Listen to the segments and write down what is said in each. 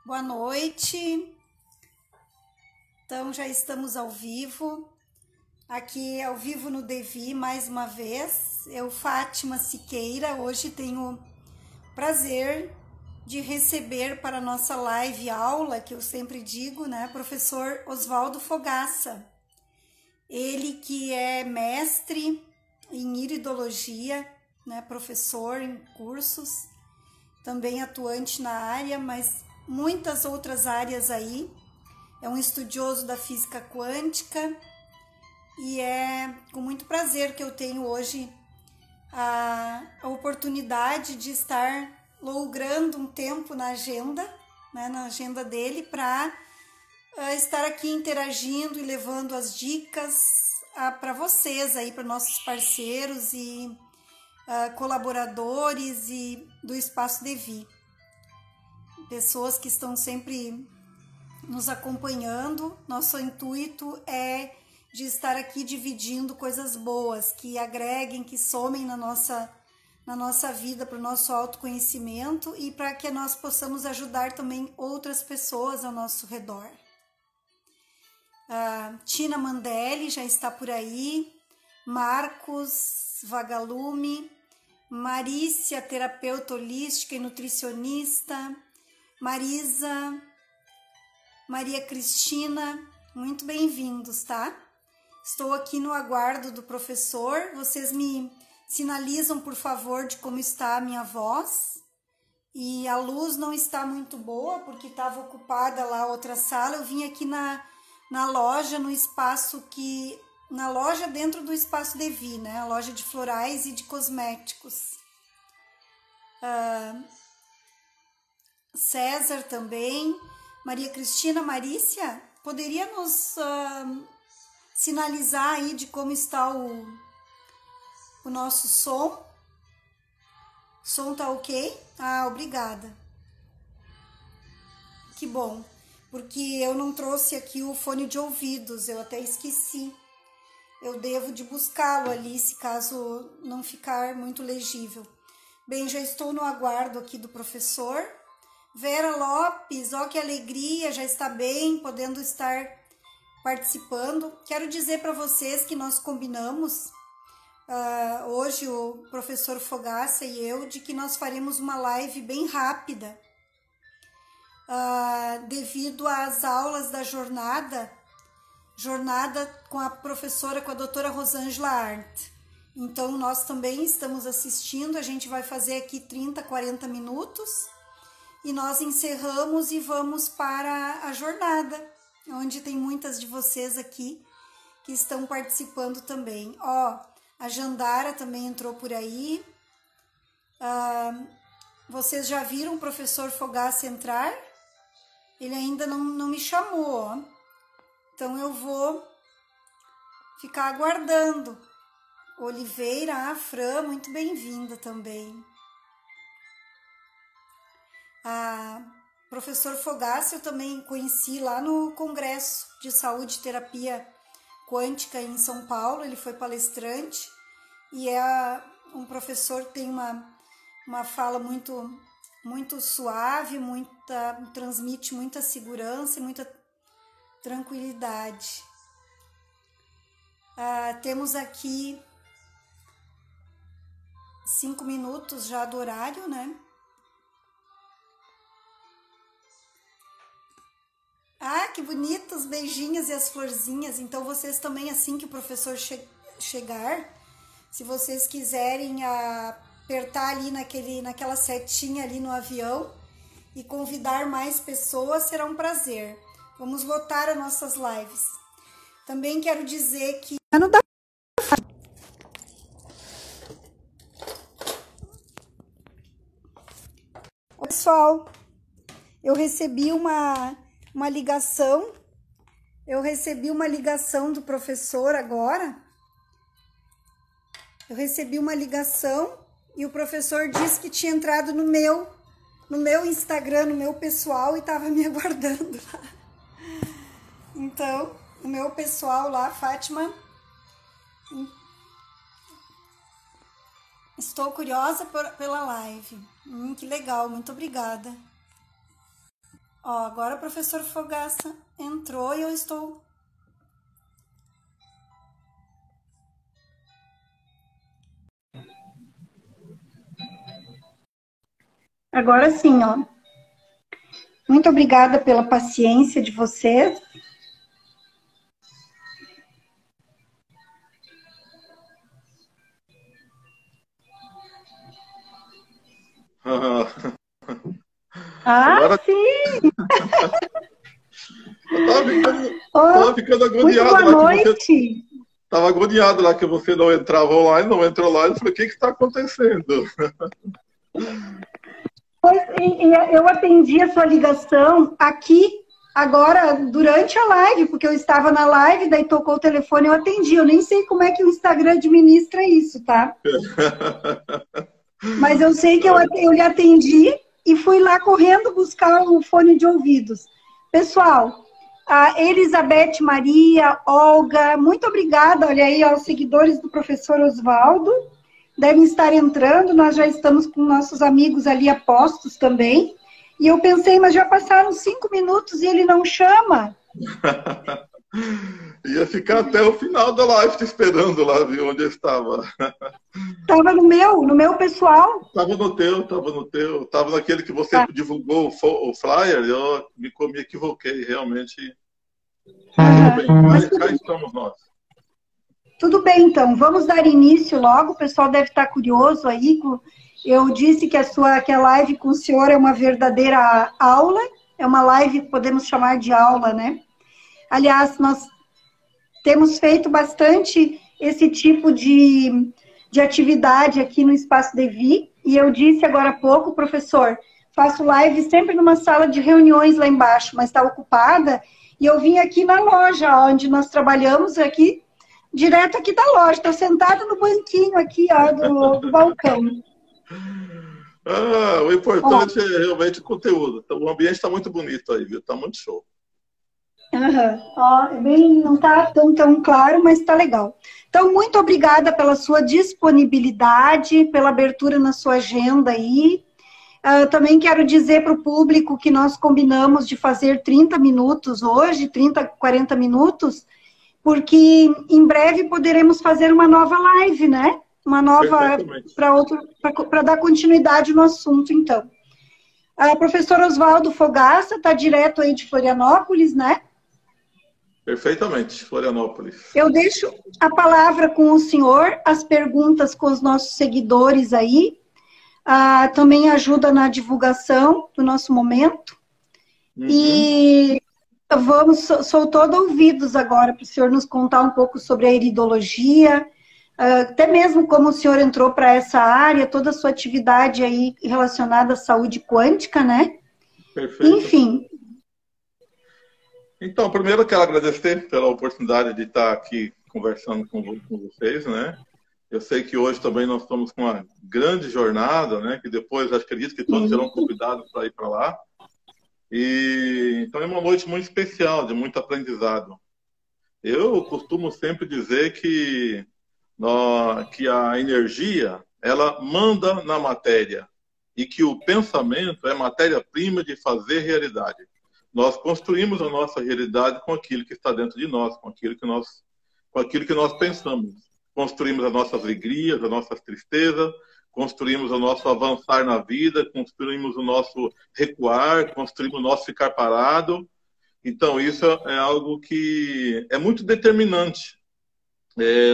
Boa noite. Então já estamos ao vivo. Aqui ao vivo no Devi mais uma vez. Eu, Fátima Siqueira, hoje tenho o prazer de receber para a nossa live aula, que eu sempre digo, né, professor Oswaldo Fogaça. Ele que é mestre em iridologia, né, professor em cursos, também atuante na área, mas muitas outras áreas aí. É um estudioso da física quântica e é com muito prazer que eu tenho hoje a oportunidade de estar logrando um tempo na agenda, né, na agenda dele, para estar aqui interagindo e levando as dicas para vocês aí, para nossos parceiros e colaboradores e do Espaço Devi. Pessoas que estão sempre nos acompanhando. Nosso intuito é de estar aqui dividindo coisas boas, que agreguem, que somem na nossa vida, para o nosso autoconhecimento e para que nós possamos ajudar também outras pessoas ao nosso redor. Tina Mandelli já está por aí, Marcos Vagalume, Marícia, terapeuta holística e nutricionista, Marisa, Maria Cristina, muito bem-vindos, tá? Estou aqui no aguardo do professor. Vocês me sinalizam, por favor, de como está a minha voz. E a luz não está muito boa, porque estava ocupada lá a outra sala. Eu vim aqui na loja, no espaço que... Na loja dentro do Espaço Devi, né? A loja de florais e de cosméticos. César também. Maria Cristina, Marícia, poderia nos sinalizar aí de como está o nosso som? O som tá ok? Obrigada. Que bom, porque eu não trouxe aqui o fone de ouvidos, eu até esqueci. Eu devo de buscá-lo ali, se caso não ficar muito legível. Bem, já estou no aguardo aqui do professor. Vera Lopes, ó que alegria, já está bem, podendo estar participando. Quero dizer para vocês que nós combinamos, hoje o professor Fogaça e eu, de que nós faremos uma live bem rápida, devido às aulas da jornada com a professora, com a doutora Rosângela Arndt. Então, nós também estamos assistindo, a gente vai fazer aqui 30, 40 minutos, e nós encerramos e vamos para a jornada, onde tem muitas de vocês aqui que estão participando também. A Jandara também entrou por aí. Vocês já viram o professor Fogaça entrar? Ele ainda não me chamou, ó. Então eu vou ficar aguardando. Oliveira, Fran, muito bem-vinda também. Professor Fogaça eu também conheci lá no Congresso de Saúde e Terapia Quântica em São Paulo. Ele foi palestrante e é um professor que tem uma fala muito suave, transmite muita segurança e muita tranquilidade. Temos aqui 5 minutos já do horário, né? Que bonito os beijinhos e as florzinhas. Então vocês também, assim que o professor chegar, se vocês quiserem apertar ali naquela setinha ali no avião e convidar mais pessoas, será um prazer. Vamos lotar as nossas lives. Também quero dizer que... Pessoal, eu recebi uma ligação. Eu recebi uma ligação do professor agora. Eu recebi uma ligação e o professor disse que tinha entrado no meu Instagram, no meu pessoal, e estava me aguardando lá. Então, o meu pessoal lá, Fátima, estou curiosa pela live. Que legal, muito obrigada. Ó, agora o professor Fogaça entrou e eu estou... Agora sim, ó. Muito obrigada pela paciência de vocês. Agora, sim! eu Oh, tava ficando muito agoniado boa lá que você noite! tava agoniado lá que você não entrava online, não entrou lá. Eu falei, o que está acontecendo? Pois, eu atendi a sua ligação aqui, agora, durante a live, porque eu estava na live, daí tocou o telefone e eu atendi. Eu nem sei como é que o Instagram administra isso, tá? Mas eu sei que eu lhe atendi e fui lá correndo buscar o fone de ouvidos. Pessoal, a Elizabeth Maria, Olga, muito obrigada, olha aí, aos seguidores do professor Oswaldo. Devem estar entrando, nós já estamos com nossos amigos ali a postos também. E eu pensei, mas já passaram 5 minutos e ele não chama. Ia ficar até o final da live te esperando lá, viu, onde eu estava. Estava no meu pessoal. Estava no teu. Estava naquele que você divulgou o flyer, eu me equivoquei, realmente. Tudo bem, Mas cá estamos nós. Tudo bem, então, vamos dar início logo, o pessoal deve estar curioso aí. Eu disse que a live com o senhor é uma verdadeira aula, é uma live que podemos chamar de aula, né? Aliás, nós temos feito bastante esse tipo de atividade aqui no Espaço Devi, e eu disse agora há pouco, professor, faço live sempre numa sala de reuniões lá embaixo, mas está ocupada, e eu vim aqui na loja onde nós trabalhamos, aqui direto aqui da loja, estou sentada no banquinho aqui, ó, do balcão. O importante é realmente o conteúdo. O ambiente está muito bonito aí, viu? Está muito show. Ó, não está tão claro, mas está legal. Então, muito obrigada pela sua disponibilidade, pela abertura na sua agenda aí. Também quero dizer para o público que nós combinamos de fazer 30 minutos hoje, 30, 40 minutos, porque em breve poderemos fazer uma nova live, né? Uma nova para dar continuidade no assunto, então. Professor Oswaldo Fogaça está direto aí de Florianópolis, né? Perfeitamente, Florianópolis. Eu deixo a palavra com o senhor, as perguntas com os nossos seguidores aí. Também ajuda na divulgação do nosso momento. E sou todo ouvidos agora para o senhor nos contar um pouco sobre a iridologia, até mesmo como o senhor entrou para essa área, toda a sua atividade aí relacionada à saúde quântica, né? Perfeito. Enfim. Então, primeiro eu quero agradecer pela oportunidade de estar aqui conversando com vocês, né? Eu sei que hoje também nós estamos com uma grande jornada, né? Que depois acredito que todos serão convidados para ir para lá. Então é uma noite muito especial, de muito aprendizado. Eu costumo sempre dizer que a energia, ela manda na matéria e que o pensamento é matéria-prima de fazer realidade. Nós construímos a nossa realidade com aquilo que está dentro de nós, com aquilo que nós pensamos. Construímos as nossas alegrias, as nossas tristezas, construímos o nosso avançar na vida, construímos o nosso recuar, construímos o nosso ficar parado. Então, isso é algo que é muito determinante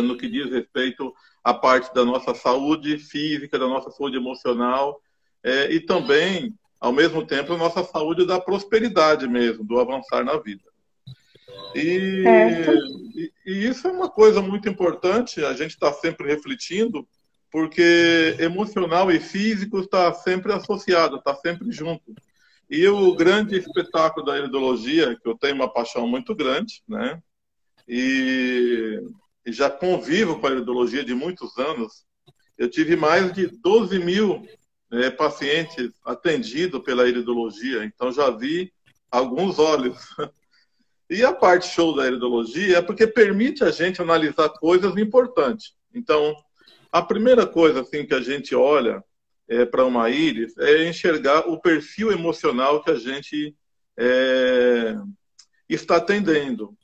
no que diz respeito à parte da nossa saúde física, da nossa saúde emocional e também, ao mesmo tempo, a nossa saúde da prosperidade mesmo, do avançar na vida. E isso é uma coisa muito importante, a gente está sempre refletindo, porque emocional e físico está sempre associado, está sempre junto. E o grande espetáculo da iridologia, que eu tenho uma paixão muito grande, né? E já convivo com a iridologia de muitos anos. Eu tive mais de 12 mil pacientes atendidos pela iridologia, então já vi alguns olhos. E a parte show da iridologia é porque permite a gente analisar coisas importantes. Então, a primeira coisa assim, que a gente olha para uma íris é enxergar o perfil emocional que a gente está atendendo,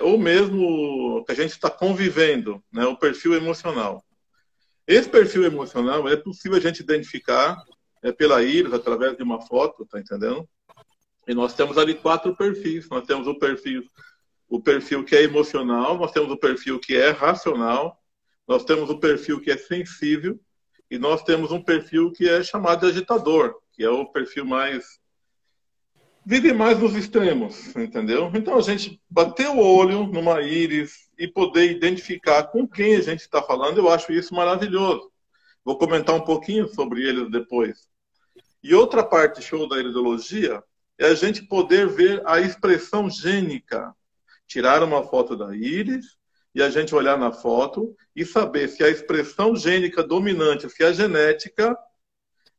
ou mesmo que a gente está convivendo, né, o perfil emocional. Esse perfil emocional é possível a gente identificar pela íris, através de uma foto, tá entendendo? E nós temos ali 4 perfis. Nós temos o perfil que é emocional, nós temos o perfil que é racional, nós temos o perfil que é sensível e nós temos um perfil que é chamado de agitador, que é o perfil vive mais nos extremos, entendeu? Então a gente bater o olho numa íris e poder identificar com quem a gente está falando, eu acho isso maravilhoso. Vou comentar um pouquinho sobre eles depois. E outra parte show da iridologia é a gente poder ver a expressão gênica. Tirar uma foto da íris e a gente olhar na foto e saber se a expressão gênica dominante, se a genética,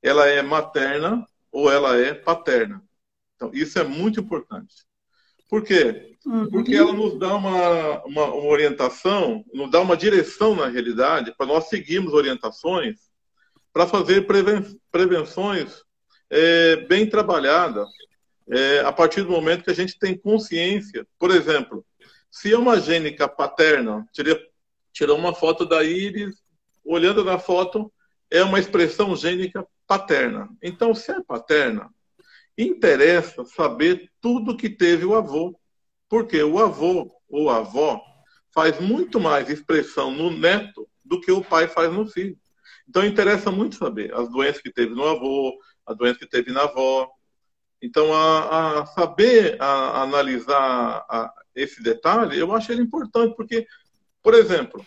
ela é materna ou ela é paterna. Então, isso é muito importante. Por quê? Porque ela nos dá uma orientação, nos dá uma direção, na realidade, para nós seguirmos orientações para fazer prevenções bem trabalhadas a partir do momento que a gente tem consciência. Por exemplo, se é uma gênica paterna, tirou uma foto da íris, olhando na foto, é uma expressão gênica paterna. Então, se é paterna, interessa saber tudo que teve o avô. Porque o avô ou a avó faz muito mais expressão no neto do que o pai faz no filho. Então, interessa muito saber as doenças que teve no avô, a doença que teve na avó. Então, saber analisar esse detalhe, eu acho ele importante, porque, por exemplo,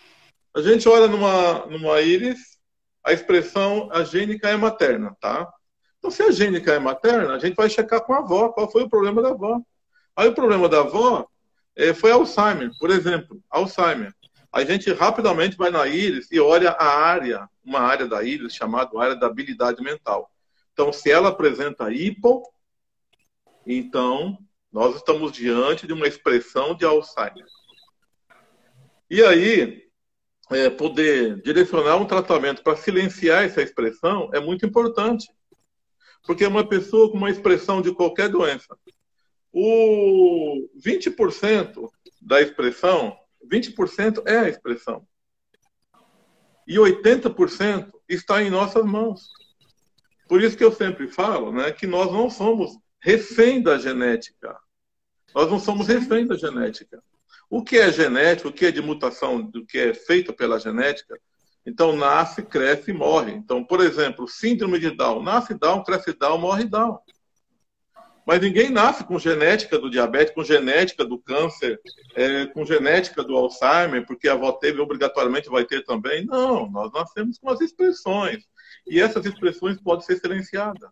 a gente olha numa íris, a expressão a gênica é materna, tá? Então, se a gênica é materna, a gente vai checar com a avó qual foi o problema da avó. Aí o problema da avó foi Alzheimer, por exemplo, Alzheimer. A gente rapidamente vai na íris e olha uma área da íris chamada área da habilidade mental. Então, se ela apresenta hipo, então nós estamos diante de uma expressão de Alzheimer. E aí, poder direcionar um tratamento para silenciar essa expressão é muito importante. Porque uma pessoa com uma expressão de qualquer doença, o 20% da expressão, 20% é a expressão. E 80% está em nossas mãos. Por isso que eu sempre falo, né, que nós não somos refém da genética. Nós não somos refém da genética. O que é genético, o que é de mutação, do que é feito pela genética, então nasce, cresce e morre. Então, por exemplo, síndrome de Down. Nasce Down, cresce Down, morre Down. Mas ninguém nasce com genética do diabetes, com genética do câncer, com genética do Alzheimer, porque a avó teve, obrigatoriamente vai ter também. Não, nós nascemos com as expressões. E essas expressões podem ser silenciadas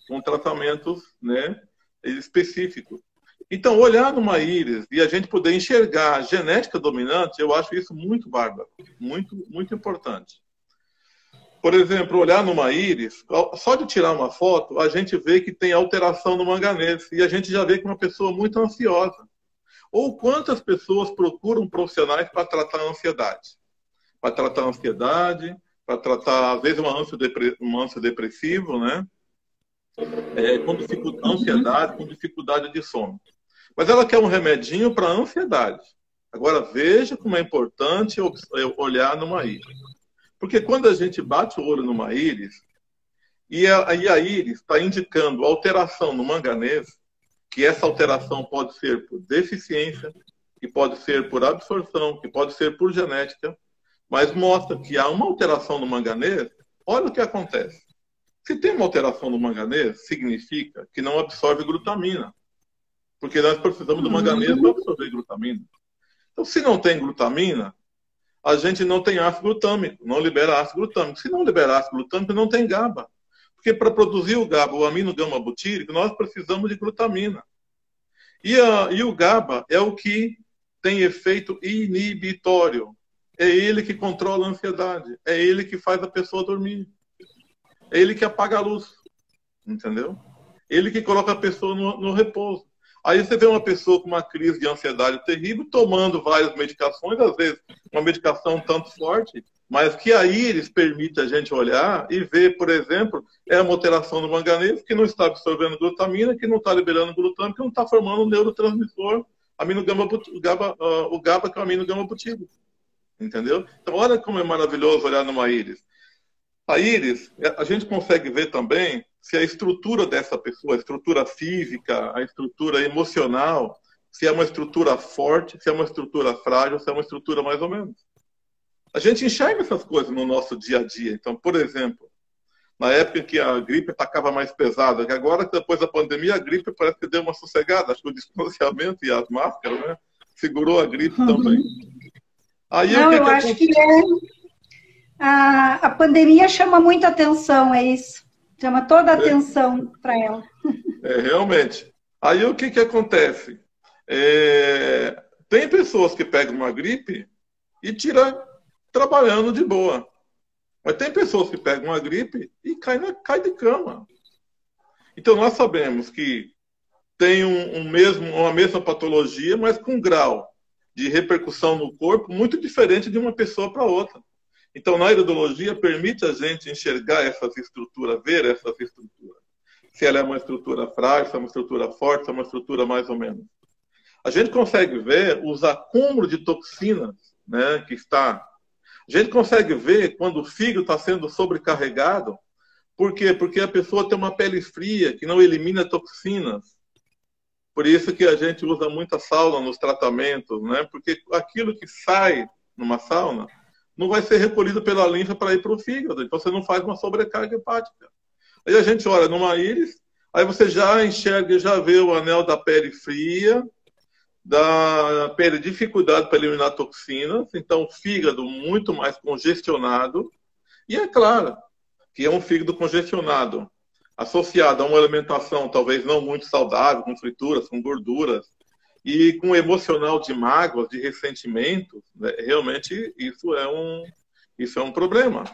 com tratamentos, né, específicos. Então, olhar numa íris e a gente poder enxergar a genética dominante, eu acho isso muito bárbaro, muito, muito importante. Por exemplo, olhar numa íris, só de tirar uma foto, a gente vê que tem alteração no manganês. E a gente já vê que é uma pessoa muito ansiosa. Ou quantas pessoas procuram profissionais para tratar a ansiedade? Para tratar a ansiedade, para tratar, às vezes, uma ânsia depressiva, né? Com ansiedade, com dificuldade de sono. Mas ela quer um remedinho para a ansiedade. Agora, veja como é importante olhar numa íris. Porque quando a gente bate o olho numa íris, e a íris está indicando alteração no manganês, que essa alteração pode ser por deficiência, que pode ser por absorção, que pode ser por genética, mas mostra que há uma alteração no manganês, olha o que acontece. Se tem uma alteração no manganês, significa que não absorve glutamina. Porque nós precisamos do manganês para absorver glutamina. Então, se não tem glutamina, a gente não tem ácido glutâmico, não libera ácido glutâmico. Se não liberar ácido glutâmico, não tem GABA. Porque para produzir o GABA, o amino gama butírico, nós precisamos de glutamina. E o GABA é o que tem efeito inibitório. É ele que controla a ansiedade. É ele que faz a pessoa dormir. É ele que apaga a luz. Entendeu? Ele que coloca a pessoa no repouso. Aí você vê uma pessoa com uma crise de ansiedade terrível, tomando várias medicações, às vezes uma medicação tanto forte, mas que a íris permite a gente olhar e ver, por exemplo, é uma alteração do manganês que não está absorvendo glutamina, que não está liberando glutâmico, que não está formando um neurotransmissor, o GABA, que é o amino-gama-butírico. Entendeu? Então, olha como é maravilhoso olhar numa íris. A íris, a gente consegue ver também se a estrutura dessa pessoa, a estrutura física, a estrutura emocional, se é uma estrutura forte, se é uma estrutura frágil, se é uma estrutura mais ou menos. A gente enxerga essas coisas no nosso dia a dia. Então, por exemplo, na época em que a gripe atacava mais pesada, que agora, depois da pandemia, a gripe parece que deu uma sossegada. Acho que o distanciamento e as máscaras, né, segurou a gripe também. Aí, não, eu acho que a pandemia chama muita atenção, é isso. Chama toda a atenção para ela. Realmente. Aí o que acontece? Tem pessoas que pegam uma gripe e tiram trabalhando de boa. Mas tem pessoas que pegam uma gripe e cai de cama. Então nós sabemos que tem uma mesma patologia, mas com um grau de repercussão no corpo muito diferente de uma pessoa para outra. Então, na iridologia, permite a gente enxergar essas estruturas, ver essas estruturas. Se ela é uma estrutura frágil, se é uma estrutura forte, se é uma estrutura mais ou menos. A gente consegue ver os acúmulos de toxinas, né, que está. A gente consegue ver quando o fígado está sendo sobrecarregado. Por quê? Porque a pessoa tem uma pele fria, que não elimina toxinas. Por isso que a gente usa muita sauna nos tratamentos, né? Porque aquilo que sai numa sauna não vai ser recolhido pela linfa para ir para o fígado. Então você não faz uma sobrecarga hepática. Aí a gente olha numa íris, aí você já enxerga, já vê o anel da pele fria, da pele dificuldade para eliminar toxinas, então o fígado muito mais congestionado. E é claro que é um fígado congestionado, associado a uma alimentação talvez não muito saudável, com frituras, com gorduras, e com emocional de mágoas, de ressentimento, né? Realmente isso é um problema.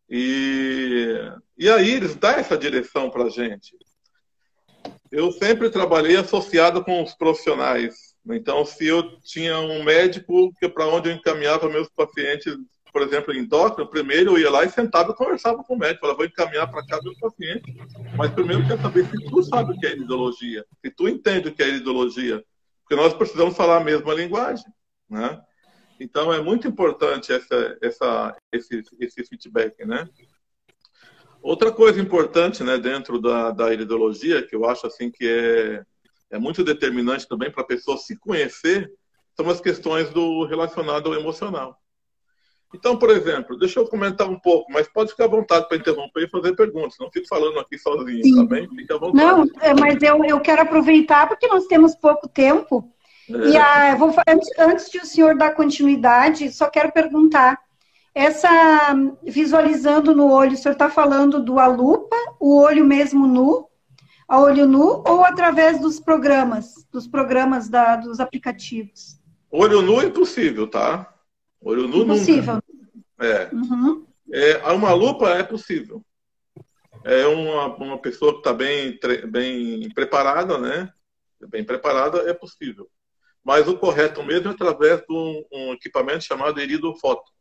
E a íris dá essa direção para a gente. Eu sempre trabalhei associado com os profissionais. Então, se eu tinha um médico para onde eu encaminhava meus pacientes, por exemplo, endócrino, primeiro eu ia lá e sentava e conversava com o médico. Falava, vou encaminhar para cá meu paciente. Mas primeiro eu quero saber se tu sabe o que é iridologia, se tu entende o que é iridologia. Porque nós precisamos falar a mesma linguagem, né? Então, é muito importante esse feedback, né? Outra coisa importante, né, dentro da iridologia, que eu acho assim que é muito determinante também para a pessoa se conhecer, são as questões relacionadas ao emocional. Então, por exemplo, deixa eu comentar um pouco, mas pode ficar à vontade para interromper e fazer perguntas. Não fico falando aqui sozinho, sim, tá bem? Fique à vontade. Não, mas eu quero aproveitar porque nós temos pouco tempo. E antes de o senhor dar continuidade, só quero perguntar. Visualizando no olho, o senhor está falando a lupa, o olho mesmo nu, a olho nu, ou através dos programas dos aplicativos? Olho nu é impossível, tá? Olho nu impossível. Nunca. Uma lupa é possível. É uma pessoa que está bem preparada, né? Bem preparada, é possível. Mas o correto mesmo é através de um equipamento chamado iridofoto,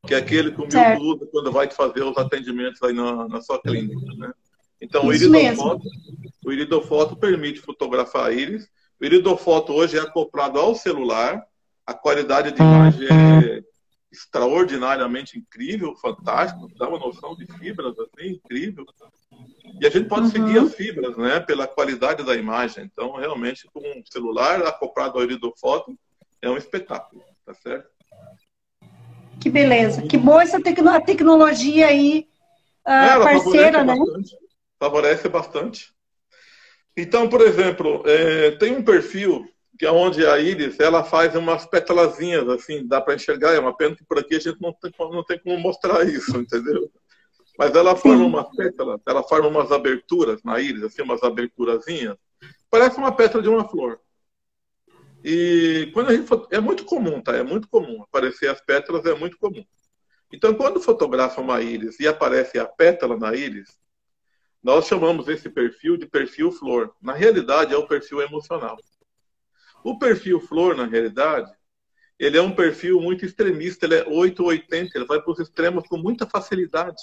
que é aquele que o Milton usa quando vai fazer os atendimentos aí na sua clínica, né? Então, o iridofoto permite fotografar a íris. O iridofoto hoje é acoplado ao celular. A qualidade de imagem é extraordinariamente incrível, fantástico, dá uma noção de fibras assim, incrível. E a gente pode seguir as fibras, né, pela qualidade da imagem. Então, realmente, com um celular acoplado ao iridofoto, é um espetáculo, tá certo? Que beleza. Que boa essa tecnologia aí, parceira, né? Favorece bastante. Então, por exemplo, tem um perfil que é onde a íris, ela faz umas pétalazinhas, assim, dá para enxergar. É uma pena que por aqui a gente não tem como mostrar isso, entendeu? Mas ela forma umas pétalas, ela forma umas aberturas na íris, assim, umas aberturazinhas. Parece uma pétala de uma flor. E quando a gente é muito comum, tá? É muito comum. Aparecer as pétalas é muito comum. Então, quando fotografa uma íris e aparece a pétala na íris, nós chamamos esse perfil de perfil flor. Na realidade, é o perfil emocional. O perfil flor, na realidade, ele é um perfil muito extremista, ele é 880, ele vai para os extremos com muita facilidade.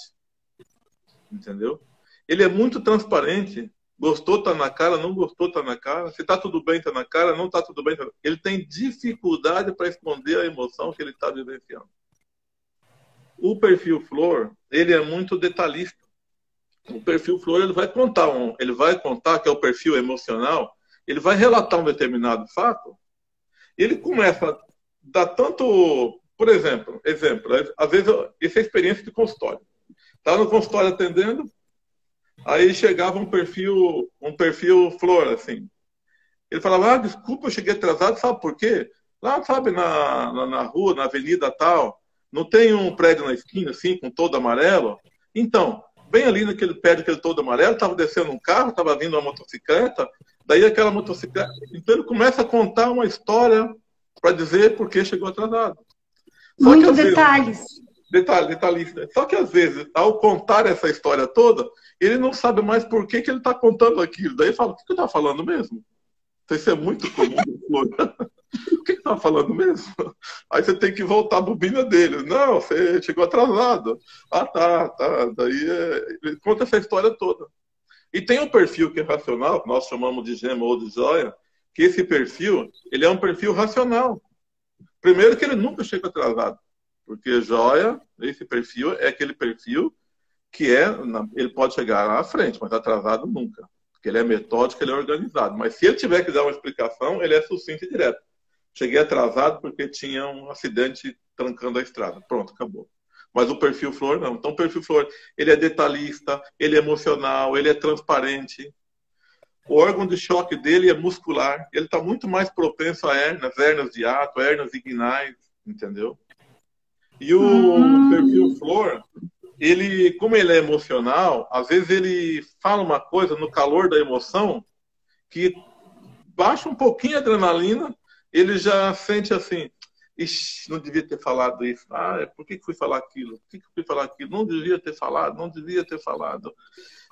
Entendeu? Ele é muito transparente. Gostou, tá na cara, não gostou, tá na cara. Se tá tudo bem, tá na cara, não tá tudo bem. Tá... Ele tem dificuldade para esconder a emoção que ele está vivenciando. O perfil flor, ele é muito detalhista. O perfil flor, ele vai contar que é o perfil emocional, ele vai relatar um determinado fato, ele começa a dar tanto, por exemplo, às vezes, essa é a experiência de consultório. Estava no consultório atendendo, aí chegava um perfil flor, assim. Ele falava, desculpa, eu cheguei atrasado, sabe por quê? Lá, sabe, na rua, na avenida tal, não tem um prédio na esquina, assim, com todo amarelo? Então, bem ali naquele prédio, aquele todo amarelo, estava descendo um carro, estava vindo uma motocicleta, daí aquela motocicleta... Então ele começa a contar uma história para dizer por que chegou atrasado. Muitos detalhes. Detalhista. Só que às vezes, ao contar essa história toda, ele não sabe mais por que ele está contando aquilo. Daí ele fala, o que eu estava falando mesmo? Isso é muito comum. O que está falando mesmo? Aí você tem que voltar a bobina dele. Não, você chegou atrasado. Tá. Daí ele conta essa história toda. E tem um perfil que é racional, que nós chamamos de gema ou de joia, que esse perfil, ele é um perfil racional. Primeiro que ele nunca chega atrasado. Porque joia, esse perfil, é aquele perfil que ele pode chegar lá à frente, mas atrasado nunca. Porque ele é metódico, ele é organizado. Mas se ele tiver que dar uma explicação, ele é sucinto e direto. Cheguei atrasado porque tinha um acidente trancando a estrada. Pronto, acabou. Mas o perfil flor não. Então o perfil flor, ele é detalhista, ele é emocional, ele é transparente. O órgão de choque dele é muscular. Ele está muito mais propenso a hérnias de hiato, hérnias inguinais, entendeu? E o perfil flor, ele, como ele é emocional, às vezes ele fala uma coisa no calor da emoção que baixa um pouquinho a adrenalina, ele já sente assim, ixi, não devia ter falado isso. Por que fui falar aquilo? Por que fui falar aquilo? Não devia ter falado.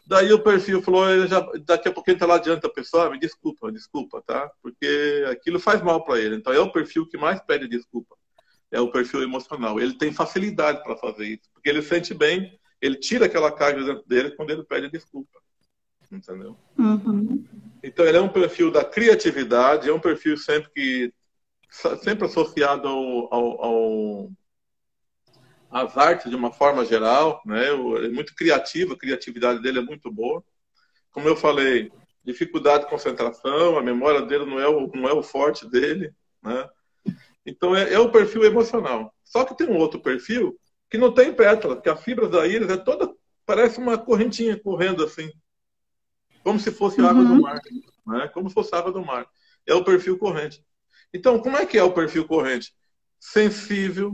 Daí o perfil flor, ele já, daqui a pouco ele está lá diante da pessoa, me desculpa, tá? Porque aquilo faz mal para ele. Então é o perfil que mais pede desculpa. É o perfil emocional. Ele tem facilidade para fazer isso. Porque ele sente bem, ele tira aquela carga dentro dele quando ele pede desculpa. Entendeu? Uhum. Então ele é um perfil da criatividade, é um perfil sempre associado às artes de uma forma geral, né? Ele é muito criativo, a criatividade dele é muito boa. Como eu falei, dificuldade de concentração, a memória dele não é o forte dele, né? Então é o perfil emocional. Só que tem um outro perfil que não tem pétala, que as fibras da íris parece uma correntinha correndo assim. Como se fosse água do mar. Né? Como se fosse água do mar. É o perfil corrente. Então, como é que é o perfil corrente? Sensível,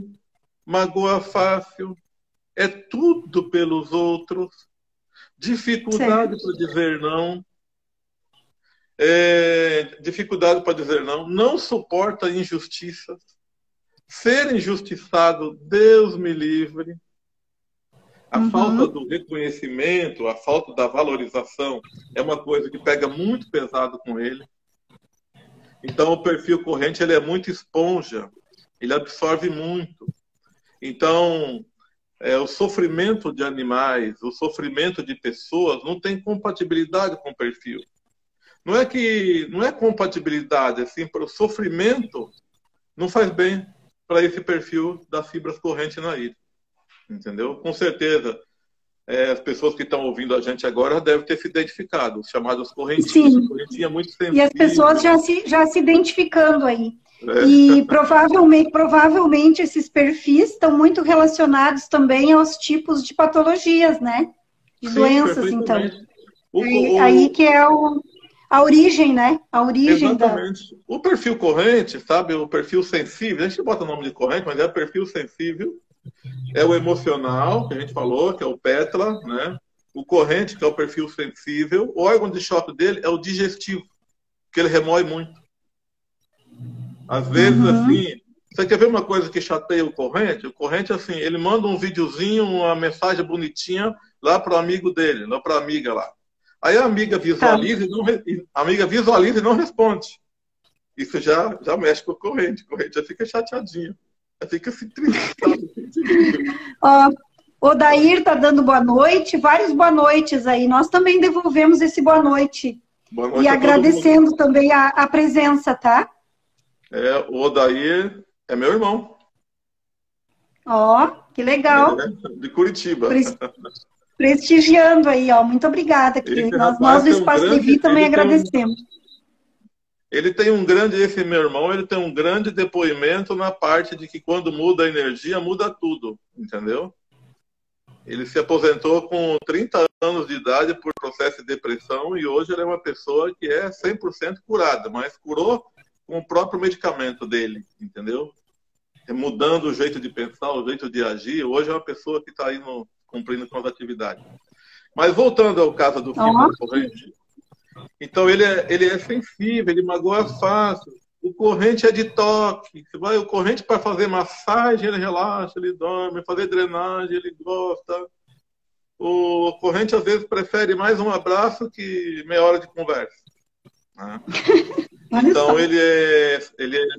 magoa fácil, é tudo pelos outros, dificuldade para dizer não, não suporta injustiças, ser injustiçado, Deus me livre. A falta do reconhecimento, a falta da valorização é uma coisa que pega muito pesado com ele. Então o perfil corrente ele é muito esponja, ele absorve muito. Então o sofrimento de animais, o sofrimento de pessoas não tem compatibilidade com o perfil. Não é compatibilidade, assim, para o sofrimento não faz bem para esse perfil das fibras correntes na íris. Entendeu? Com certeza, as pessoas que estão ouvindo a gente agora devem ter se identificado, os chamados correntinhos. Sim. Correntinha muito sensível. E as pessoas já se identificando aí. E provavelmente esses perfis estão muito relacionados também aos tipos de patologias, né? De doenças, então. Aí que é a origem, né? A origem. Exatamente. O perfil corrente, sabe? O perfil sensível, a gente bota o nome de corrente, mas é o perfil sensível. É o emocional, que a gente falou, que é o pétala, né? O corrente, que é o perfil sensível. O órgão de choque dele é o digestivo, que ele remói muito. Às vezes, assim, você quer ver uma coisa que chateia o corrente? O corrente, assim, ele manda um videozinho, uma mensagem bonitinha lá para o amigo dele, lá para a amiga lá. Aí a amiga visualiza, e não responde. isso já mexe com a corrente já fica chateadinha, já fica assim triste, sabe? Ó, o Dair tá dando boa noite, vários boa noites aí. Nós também devolvemos esse boa noite. Boa noite E a todo agradecendo mundo. também a presença, tá? O Odair é meu irmão, Ó, que legal. de Curitiba. Prestigiando aí, ó. Muito obrigada. Que Esse nós rapaz do tem um Espaço grande, Devi também agradecemos. esse meu irmão, ele tem um grande depoimento na parte de que quando muda a energia, muda tudo, entendeu? Ele se aposentou com 30 anos de idade por processo de depressão e hoje ele é uma pessoa que é 100% curada, mas curou com o próprio medicamento dele, entendeu? Mudando o jeito de pensar, o jeito de agir. Hoje é uma pessoa que está aí cumprindo com as atividades. Mas voltando ao caso do filho da corrente, então ele é sensível, ele magoa fácil. O corrente é de toque. O corrente para fazer massagem, ele relaxa, ele dorme. Fazer drenagem, ele gosta. O corrente às vezes prefere mais um abraço que meia hora de conversa. Né? Então ele é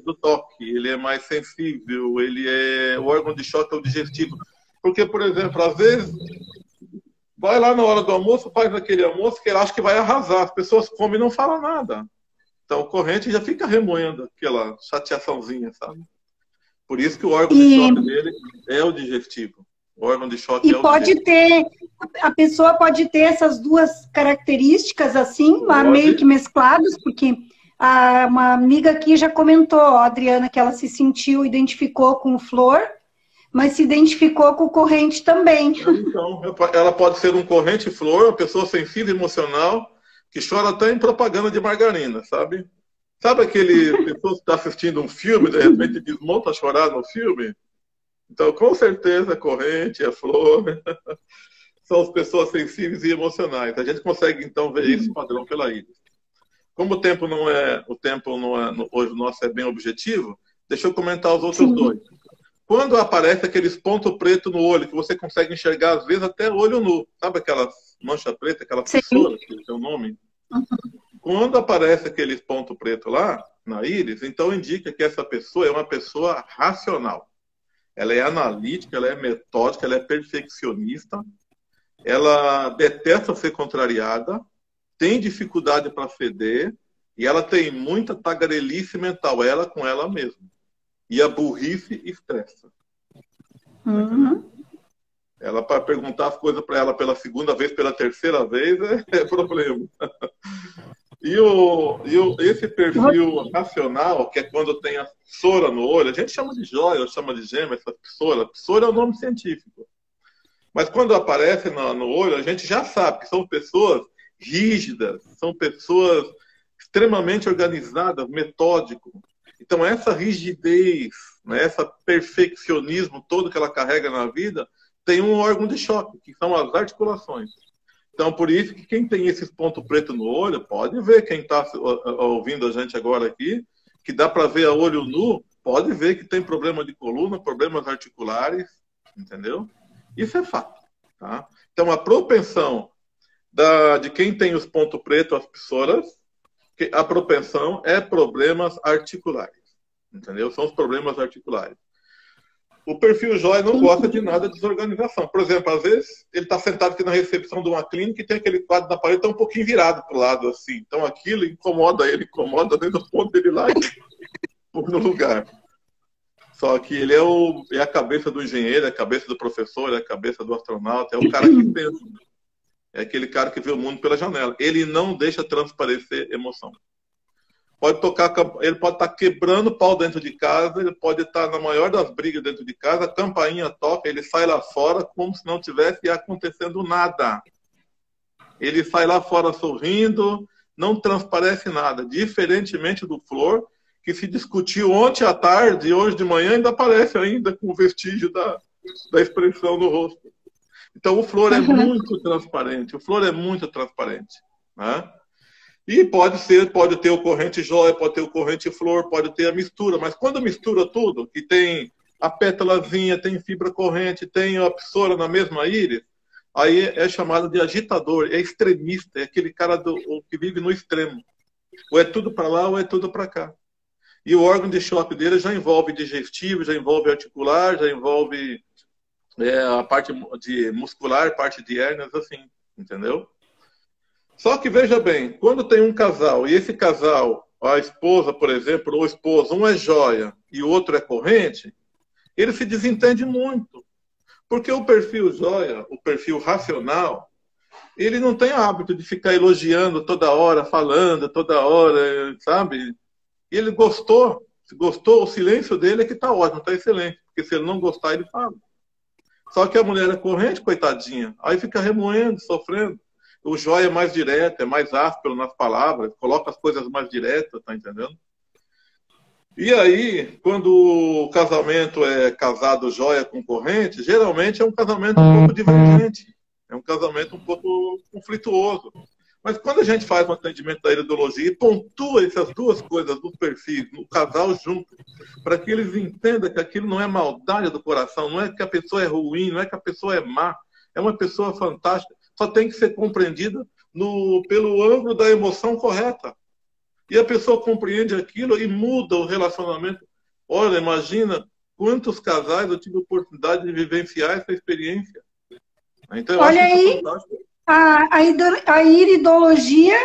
do toque, ele é mais sensível, o órgão de choque é o digestivo. Porque, por exemplo, às vezes vai lá na hora do almoço, faz aquele almoço que ele acha que vai arrasar. As pessoas comem e não falam nada. Então o corrente já fica remoendo aquela chateaçãozinha, sabe? Por isso que o órgão de choque dele é o digestivo. O órgão de choque é o digestivo. A pessoa pode ter essas duas características assim, meio que mescladas, porque uma amiga aqui já comentou, a Adriana, que ela se identificou com o flor, mas se identificou com o corrente também. Então, ela pode ser um corrente flor, uma pessoa sensível emocional, que chora até em propaganda de margarina, sabe? Sabe aquele pessoa que está assistindo um filme, de repente desmonta a chorar no filme? Então, com certeza, a corrente, a flor, são as pessoas sensíveis e emocionais. A gente consegue, então, ver esse padrão pela íris. Como o tempo hoje nosso é bem objetivo, deixa eu comentar os outros dois. Quando aparece aqueles pontos pretos no olho, que você consegue enxergar, às vezes, até olho nu. Sabe aquela mancha preta, aquela fissura, que é o nome? Quando aparece aqueles pontos pretos lá, na íris, então indica que essa pessoa é uma pessoa racional. Ela é analítica, ela é metódica, ela é perfeccionista, ela detesta ser contrariada, tem dificuldade para ceder e ela tem muita tagarelice mental, ela com ela mesma. E a burrice estressa. Ela, para perguntar as coisas para ela pela segunda vez, pela terceira vez, é problema. Esse perfil racional, que é quando tem a psoura no olho, a gente chama de joia, ou chama de gema, essa psoura. Psoura é o nome científico. Mas quando aparece no olho, a gente já sabe que são pessoas rígidas, são pessoas extremamente organizadas, metódicas. Então, essa rigidez, né, esse perfeccionismo todo que ela carrega na vida, tem um órgão de choque, que são as articulações. Então, por isso que quem tem esses pontos pretos no olho, pode ver, quem está ouvindo a gente agora aqui, que dá para ver a olho nu, pode ver que tem problema de coluna, problemas articulares, entendeu? Isso é fato. Tá? Então, a propensão de quem tem os pontos pretos, as psoras, a propensão é problemas articulares. Entendeu? São os problemas articulares. O perfil jóia não gosta de nada de desorganização. Por exemplo, às vezes, ele está sentado aqui na recepção de uma clínica e tem aquele quadro na parede, está um pouquinho virado para o lado, assim. Então, aquilo incomoda ele, incomoda dentro do ponto dele lá e põe no lugar. Só que ele é a cabeça do engenheiro, é a cabeça do professor, é a cabeça do astronauta, é o cara que pensa. É aquele cara que vê o mundo pela janela. Ele não deixa transparecer emoção. Ele pode estar quebrando o pau dentro de casa, ele pode estar na maior das brigas dentro de casa, a campainha toca, ele sai lá fora como se não tivesse acontecendo nada. Ele sai lá fora sorrindo, não transparece nada. Diferentemente do Flor, que se discutiu ontem à tarde e hoje de manhã ainda aparece ainda com o vestígio da expressão no rosto. Então o Flor é muito transparente. O Flor é muito transparente. Né? E pode ter o corrente jóia, pode ter o corrente flor, pode ter a mistura. Mas quando mistura tudo, que tem a pétalazinha, tem fibra corrente, tem a psoura na mesma íris, aí é chamado de agitador, é extremista, é aquele cara que vive no extremo. Ou é tudo para lá ou é tudo para cá. E o órgão de choque dele já envolve digestivo, já envolve articular, já envolve a parte de muscular, parte de hérnias, assim, entendeu? Só que veja bem, quando tem um casal, e esse casal, a esposa, por exemplo, ou o esposo, um é joia e o outro é corrente, ele se desentende muito. Porque o perfil joia, o perfil racional, ele não tem hábito de ficar elogiando toda hora, falando toda hora, sabe? E ele gostou. Se gostou, o silêncio dele é que está ótimo, está excelente. Porque se ele não gostar, ele fala. Só que a mulher é corrente, coitadinha. Aí fica remoendo, sofrendo. O joia é mais direto, é mais áspero nas palavras, coloca as coisas mais diretas, tá entendendo? E aí, quando o casamento é casado joia com corrente, geralmente é um casamento um pouco divergente. É um casamento um pouco conflituoso. Mas quando a gente faz um atendimento da iridologia e pontua essas duas coisas dos perfis, no casal junto, para que eles entendam que aquilo não é maldade do coração, não é que a pessoa é ruim, não é que a pessoa é má, é uma pessoa fantástica, só tem que ser compreendida pelo ângulo da emoção correta. E a pessoa compreende aquilo e muda o relacionamento. Olha, imagina quantos casais eu tive a oportunidade de vivenciar essa experiência. Então, eu Olha acho isso aí, fantástico. a iridologia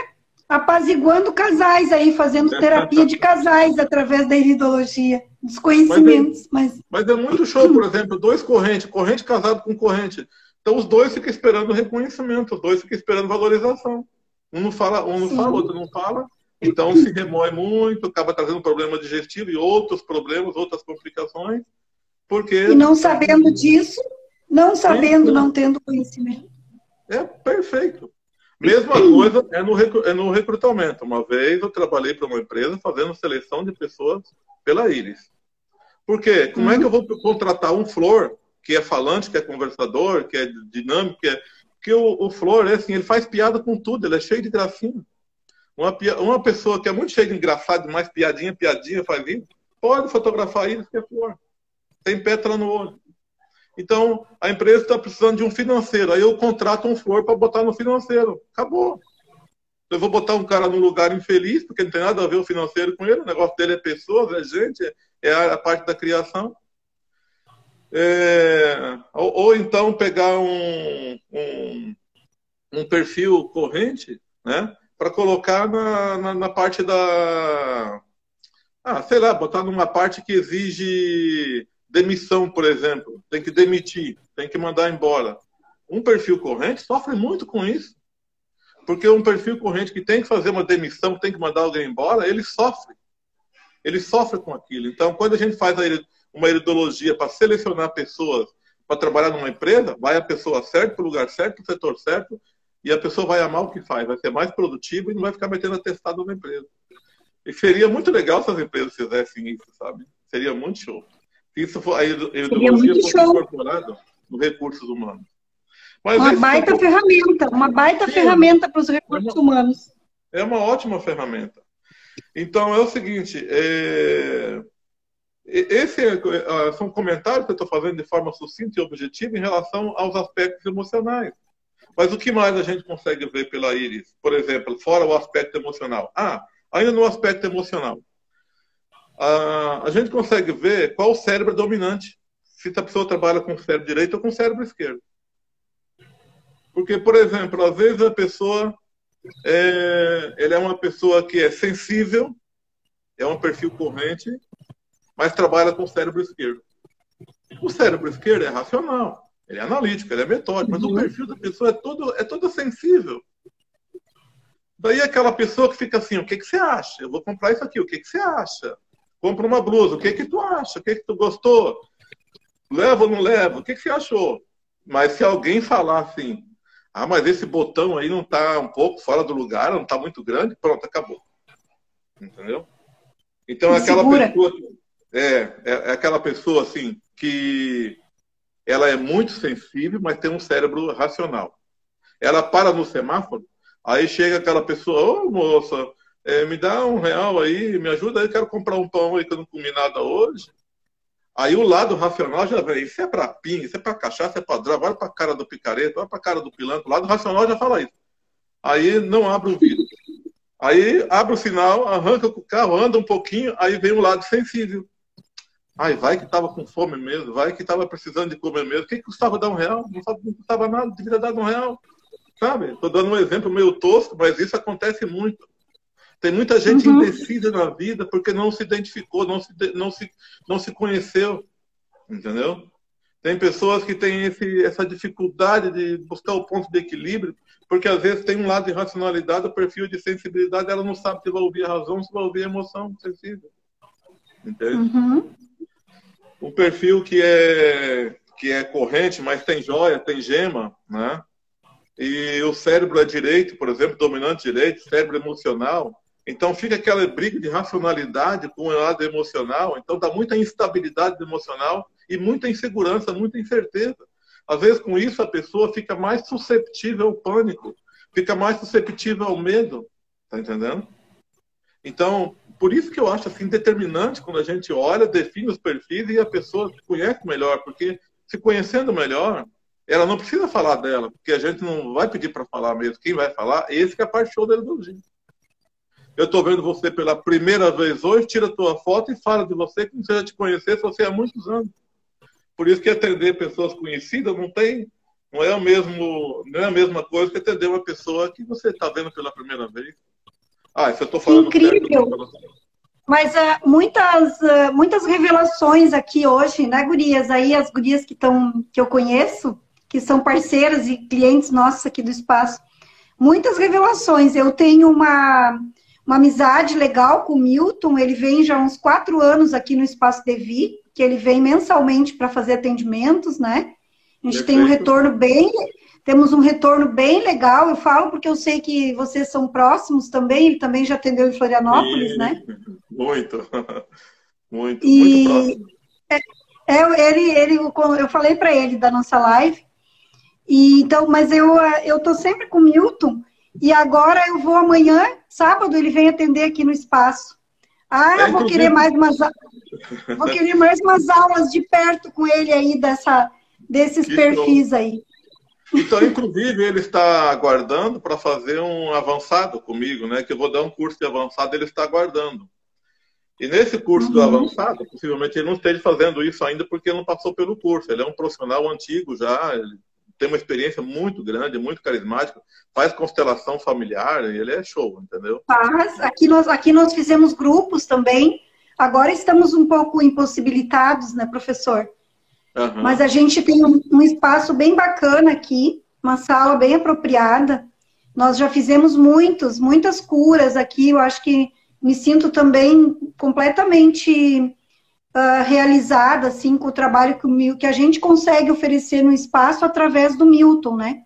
apaziguando casais aí, fazendo terapia de casais através da iridologia, dos conhecimentos. Mas é muito show, por exemplo, dois corrente casado com corrente. Então os dois ficam esperando reconhecimento, os dois ficam esperando valorização. Um não fala, outro não fala. Então se remoe muito, acaba trazendo problema digestivo e outros problemas, outras complicações. Porque... E não sabendo disso, não tendo conhecimento. É perfeito. Mesma coisa é no recrutamento. Uma vez eu trabalhei para uma empresa fazendo seleção de pessoas pela íris. Por quê? Como é que eu vou contratar um flor que é falante, que é conversador, que é dinâmico, que o flor é assim, ele faz piada com tudo, ele é cheio de gracinha. Uma pessoa que é muito cheia de engraçado, mais piadinha, faz isso, pode fotografar íris que é flor. Tem pétala no olho. Então, a empresa está precisando de um financeiro. Aí eu contrato um flor para botar no financeiro. Acabou. Eu vou botar um cara num lugar infeliz, porque não tem nada a ver o financeiro com ele. O negócio dele é pessoas, é gente, é a parte da criação. Ou então pegar um perfil corrente, né, para colocar na parte da... sei lá, botar numa parte que exige... demissão, por exemplo, tem que demitir, tem que mandar embora. Um perfil corrente sofre muito com isso. Porque um perfil corrente que tem que fazer uma demissão, tem que mandar alguém embora, ele sofre. Ele sofre com aquilo. Então, quando a gente faz uma iridologia para selecionar pessoas para trabalhar numa empresa, vai a pessoa certa, para o lugar certo, para o setor certo, e a pessoa vai amar o que faz, vai ser mais produtiva e não vai ficar metendo atestado na empresa. E seria muito legal se as empresas fizessem isso, sabe? Seria muito show. Isso a iridologia fosse incorporada nos recursos humanos. Mas uma baita ferramenta para os recursos humanos. É uma ótima ferramenta. Então, é o seguinte, são comentários que eu estou fazendo de forma sucinta e objetiva em relação aos aspectos emocionais. Mas o que mais a gente consegue ver pela íris? Por exemplo, fora o aspecto emocional. Ainda no aspecto emocional. A gente consegue ver qual o cérebro dominante, se a pessoa trabalha com o cérebro direito ou com o cérebro esquerdo. Porque, por exemplo, às vezes a pessoa ele é uma pessoa que é sensível, é um perfil corrente, mas trabalha com o cérebro esquerdo. O cérebro esquerdo é racional, ele é analítico, ele é metódico, mas o perfil da pessoa é todo sensível. Daí aquela pessoa que fica assim, o que você acha? Eu vou comprar isso aqui, o que você acha? Compra uma blusa, o que tu acha? O que tu gostou? Leva ou não leva? O que você achou? Mas se alguém falar assim, mas esse botão aí não está um pouco fora do lugar, não está muito grande, pronto, acabou. Entendeu? Então aquela pessoa é aquela pessoa assim que ela é muito sensível, mas tem um cérebro racional. Ela para no semáforo, aí chega aquela pessoa, moça, me dá R$1 aí, me ajuda aí, quero comprar um pão aí que eu não comi nada hoje. Aí o lado racional já vem, isso é para pinga, isso é para cachaça, é para droga, olha para a cara do picareta, olha para a cara do pilantra, o lado racional já fala isso. Aí não abre o vidro. Aí abre o sinal, arranca com o carro, anda um pouquinho, aí vem um lado sensível. Ai, vai que estava com fome mesmo, vai que estava precisando de comer mesmo. O que custava dar R$ 1? Não custava nada, devia dar R$ 1, sabe? Estou dando um exemplo meio tosco, mas isso acontece muito. Tem muita gente indecisa na vida porque não se identificou, não se conheceu, entendeu? Tem pessoas que têm essa dificuldade de buscar o ponto de equilíbrio, porque às vezes tem um lado de racionalidade, o perfil de sensibilidade, ela não sabe se vai ouvir a razão, se vai ouvir a emoção sensível. Entende? Um perfil que é corrente, mas tem joia, tem gema, né? E o cérebro é direito, por exemplo, dominante direito, cérebro emocional. Então fica aquela briga de racionalidade com o lado emocional. Então dá muita instabilidade emocional e muita insegurança, muita incerteza. Às vezes com isso a pessoa fica mais susceptível ao pânico, fica mais susceptível ao medo. Tá entendendo? Então, por isso que eu acho assim determinante quando a gente olha, define os perfis e a pessoa se conhece melhor, porque se conhecendo melhor, ela não precisa falar dela, porque a gente não vai pedir para falar mesmo. Quem vai falar, esse que é a parte show da ideologia. Eu estou vendo você pela primeira vez hoje, tira a tua foto e fala de você como se eu já te conhecesse você há muitos anos. Por isso que atender pessoas conhecidas não é a mesma coisa que atender uma pessoa que você está vendo pela primeira vez. Isso eu estou falando incrível. Certo. Mas muitas revelações aqui hoje, né, gurias? Aí as gurias que eu conheço, que são parceiras e clientes nossos aqui do espaço, muitas revelações. Eu tenho uma amizade legal com o Milton, ele vem já há uns 4 anos aqui no Espaço Devi, que ele vem mensalmente para fazer atendimentos, né? A gente tem temos um retorno bem legal, eu falo porque eu sei que vocês são próximos também, ele também já atendeu em Florianópolis, né? Muito próximo. Eu falei para ele da nossa live, então, mas eu tô sempre com o Milton, e agora eu vou amanhã, sábado, ele vem atender aqui no espaço. Eu vou querer mais umas aulas de perto com ele aí, desses perfis aí. Então, inclusive, ele está aguardando para fazer um avançado comigo, né? Que eu vou dar um curso de avançado, ele está aguardando. E nesse curso do avançado, possivelmente ele não esteja fazendo isso ainda porque ele não passou pelo curso. Ele é um profissional antigo já, ele tem uma experiência muito grande, muito carismática, faz constelação familiar, e ele é show, entendeu? Aqui nós fizemos grupos também. Agora estamos um pouco impossibilitados, né, professor? Mas a gente tem um espaço bem bacana aqui, uma sala bem apropriada. Nós já fizemos muitas curas aqui. Eu acho que me sinto também completamente realizada assim, com o trabalho que a gente consegue oferecer no espaço através do Milton, né?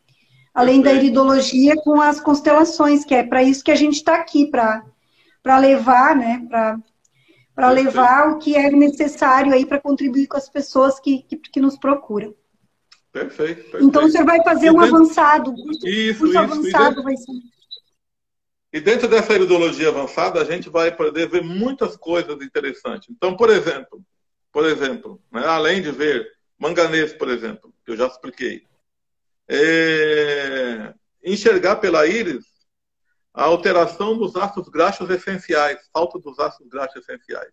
Além da iridologia com as constelações, que é para isso que a gente está aqui, para levar, né? Para levar o que é necessário aí para contribuir com as pessoas que nos procuram. Perfeito. Então, o senhor vai fazer um avançado. Isso. Avançado vai ser. E dentro dessa iridologia avançada, a gente vai poder ver muitas coisas interessantes. Então, por exemplo, né, além de ver manganês, por exemplo, que eu já expliquei, enxergar pela íris a alteração dos ácidos graxos essenciais, falta dos ácidos graxos essenciais.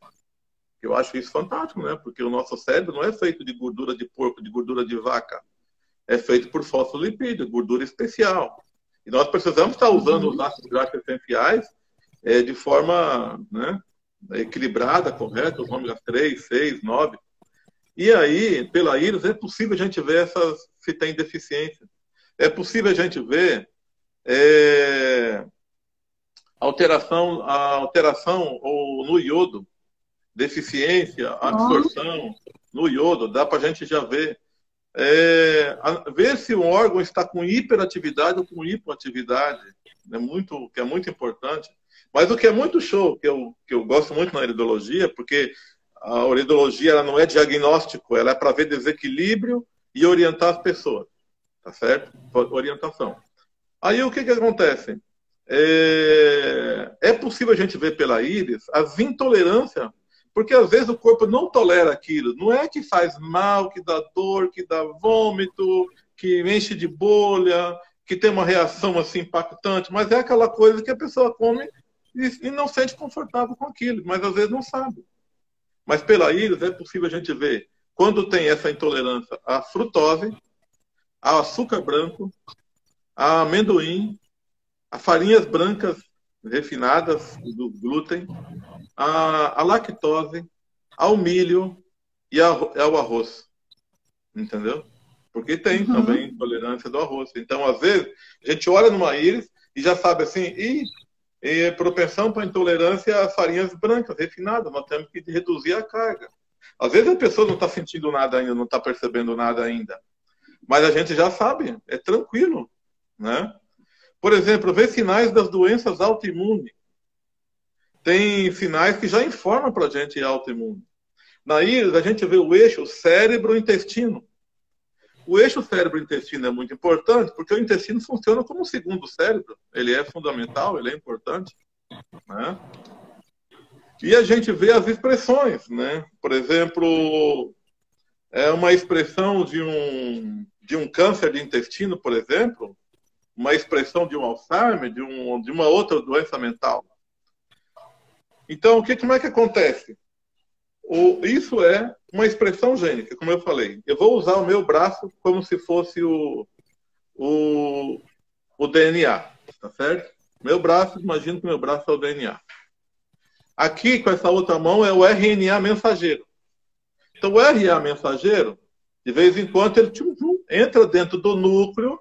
Eu acho isso fantástico, né? Porque o nosso cérebro não é feito de gordura de porco, de gordura de vaca. É feito por fosfolipídio, gordura especial. E nós precisamos estar usando os ácidos graxos essenciais de forma, né, equilibrada, correta, os ômegas 3, 6, 9. E aí, pela íris, é possível a gente ver se tem deficiência. É possível a gente ver a alteração no iodo, deficiência, absorção no iodo, dá para a gente já ver. Ver se um órgão está com hiperatividade ou com hipoatividade, que é muito importante. Mas o que é muito show, que eu gosto muito na iridologia, porque a iridologia ela não é diagnóstico, ela é para ver desequilíbrio e orientar as pessoas, tá certo? Orientação. Aí o que acontece? É possível a gente ver pela íris as intolerâncias, porque às vezes o corpo não tolera aquilo. Não é que faz mal, que dá dor, que dá vômito, que enche de bolha, que tem uma reação assim impactante, mas é aquela coisa que a pessoa come e não se sente confortável com aquilo, mas às vezes não sabe. Mas pela íris é possível a gente ver quando tem essa intolerância à frutose, ao açúcar branco, a amendoim, a farinhas brancas refinadas do glúten, a lactose, ao milho e ao arroz. Entendeu? Porque tem também intolerância do arroz. Então, às vezes, a gente olha numa íris e já sabe assim, e propensão para intolerância às farinhas brancas refinadas. Nós temos que reduzir a carga. Às vezes a pessoa não está sentindo nada ainda, não está percebendo nada ainda. Mas a gente já sabe, é tranquilo, né? Por exemplo, ver sinais das doenças autoimunes. Tem sinais que já informam para a gente autoimune. Na íris, a gente vê o eixo cérebro-intestino. O eixo cérebro-intestino é muito importante porque o intestino funciona como um segundo cérebro. Ele é fundamental, ele é importante, né? E a gente vê as expressões, né? Por exemplo, é uma expressão de um câncer de intestino, por exemplo, uma expressão de um Alzheimer, de uma outra doença mental. Então, como é que acontece? Isso é uma expressão gênica, como eu falei. Eu vou usar o meu braço como se fosse o DNA, tá certo? Meu braço, imagino que meu braço é o DNA. Aqui, com essa outra mão, é o RNA mensageiro. Então, o RNA mensageiro, de vez em quando, ele entra dentro do núcleo,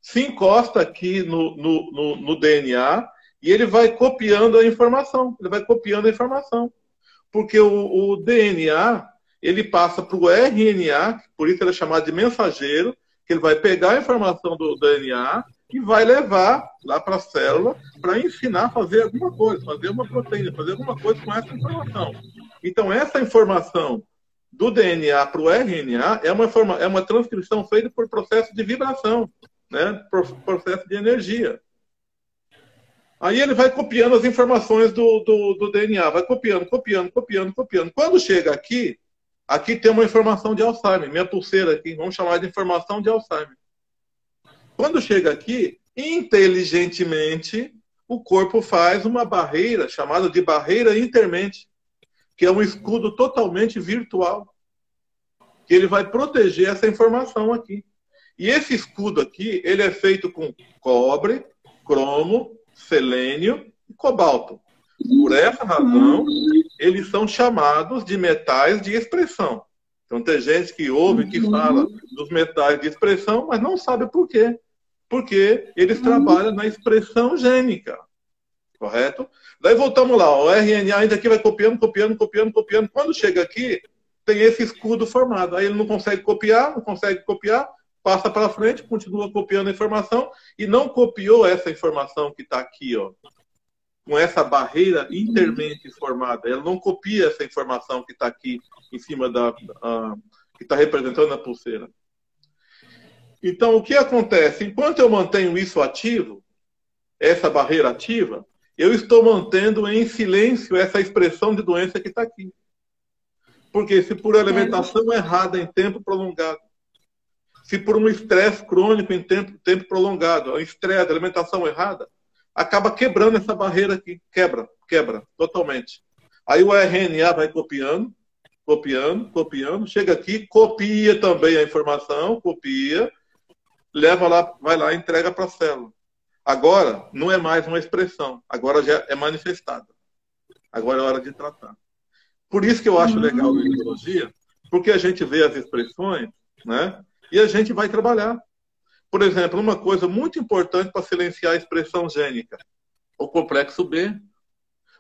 se encosta aqui no DNA e ele vai copiando a informação. Ele vai copiando a informação. Porque o DNA, ele passa para o RNA, por isso ele é chamado de mensageiro, que ele vai pegar a informação do DNA e vai levar lá para a célula para ensinar a fazer alguma coisa, fazer uma proteína, fazer alguma coisa com essa informação. Então, essa informação do DNA para o RNA é uma transcrição feita por processo de vibração, né? Processo de energia. Aí ele vai copiando as informações do DNA, vai copiando. Quando chega aqui tem uma informação de Alzheimer, minha pulseira aqui, vamos chamar de informação de Alzheimer. Quando chega aqui, inteligentemente, o corpo faz uma barreira chamada de barreira intermente, que é um escudo totalmente virtual, que ele vai proteger essa informação aqui. E esse escudo aqui, ele é feito com cobre, cromo, selênio e cobalto. Por essa razão, eles são chamados de metais de expressão. Então, tem gente que ouve, que fala dos metais de expressão, mas não sabe por quê. Porque eles trabalham na expressão gênica. Correto? Daí voltamos lá. O RNA ainda aqui vai copiando. Quando chega aqui, tem esse escudo formado. Aí ele não consegue copiar, passa para frente, continua copiando a informação e não copiou essa informação que está aqui, ó, com essa barreira intermente formada. Ela não copia essa informação que está aqui em cima que está representando a pulseira. Então, o que acontece? Enquanto eu mantenho isso ativo, essa barreira ativa, eu estou mantendo em silêncio essa expressão de doença que está aqui. Porque se por alimentação errada em tempo prolongado, se por um estresse crônico em tempo prolongado, o estresse, a alimentação errada, acaba quebrando essa barreira aqui. Quebra totalmente. Aí o RNA vai copiando, chega aqui, copia também a informação, leva lá, vai lá e entrega para a célula. Agora, não é mais uma expressão, agora já é manifestada. Agora é hora de tratar. Por isso que eu acho legal a iridologia, porque a gente vê as expressões, né? E a gente vai trabalhar. Por exemplo, uma coisa muito importante para silenciar a expressão gênica, o complexo B.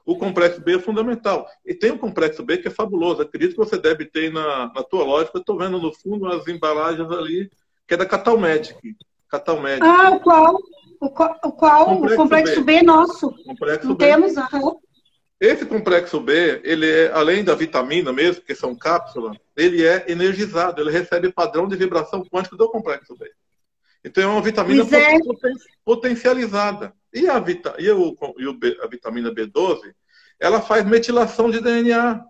O complexo B é fundamental. E tem um complexo B que é fabuloso. Acredito que você deve ter na tua loja. Eu estou vendo no fundo as embalagens ali, que é da Catalmedic. Ah, o qual? O complexo B nosso. Complexo não B. Temos, Esse complexo B, ele é, além da vitamina mesmo, que são cápsulas, ele é energizado, ele recebe padrão de vibração quântica do complexo B. Então é uma vitamina potencializada. E a vitamina B12, ela faz metilação de DNA.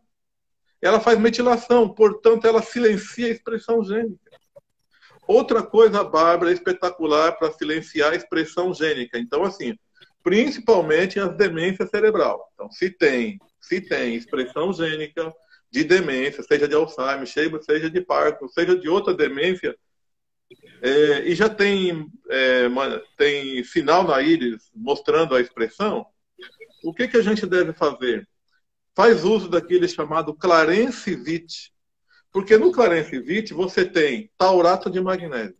Ela faz metilação, portanto, ela silencia a expressão gênica. Outra coisa, Bárbara, espetacular para silenciar a expressão gênica. Então, assim, principalmente as demências cerebral. Então, se tem expressão gênica de demência, seja de Alzheimer, seja de Parkinson, seja de outra demência, e já tem sinal na íris mostrando a expressão, o que a gente deve fazer? Faz uso daquele chamado Clarence-Vit, porque no Clarence-Vit você tem taurato de magnésio.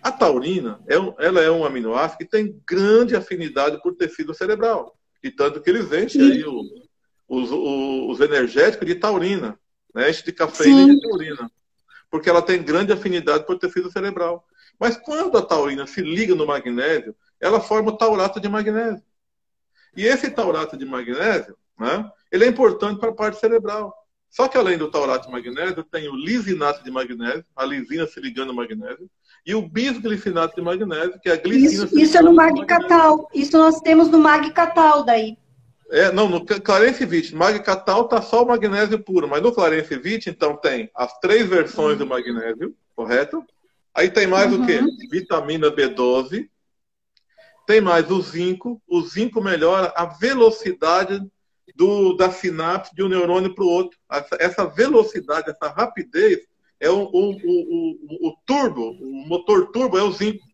A taurina, ela é um aminoácido que tem grande afinidade por tecido cerebral, e tanto que eles enchem aí os energéticos de taurina, né? Enche de cafeína e de taurina, porque ela tem grande afinidade por tecido cerebral. Mas quando a taurina se liga no magnésio, ela forma o taurato de magnésio. E esse taurato de magnésio, né, ele é importante para a parte cerebral. Só que além do taurato de magnésio, tem o lisinato de magnésio, a lisina se ligando ao magnésio, e o bisglicinato de magnésio, que é a glicina se ligando. Isso é no Magcatal. Isso nós temos no Magcatal daí. Não, no Clarence-Vit, Magcatal está só o magnésio puro, mas no Clarence-Vit, então, tem as 3 versões do magnésio, correto? Aí tem mais o quê? Vitamina B12, tem mais o zinco melhora a velocidade da sinapse de um neurônio para o outro. Essa velocidade, essa rapidez, é o turbo, o motor turbo é o zinco.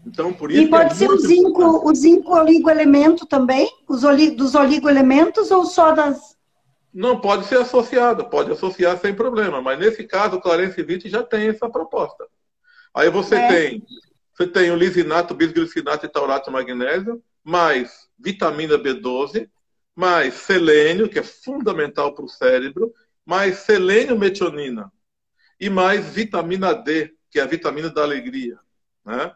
Então, por isso pode ser o zinco oligoelemento também? Dos oligoelementos ou só das... Não, pode ser associado, pode associar sem problema, mas nesse caso o Clarence-Vit já tem essa proposta. Aí você tem o lisinato, bisglicinato e taurato de magnésio, mais vitamina B12, mais selênio, que é fundamental para o cérebro, mais selênio metionina e mais vitamina D, que é a vitamina da alegria, né?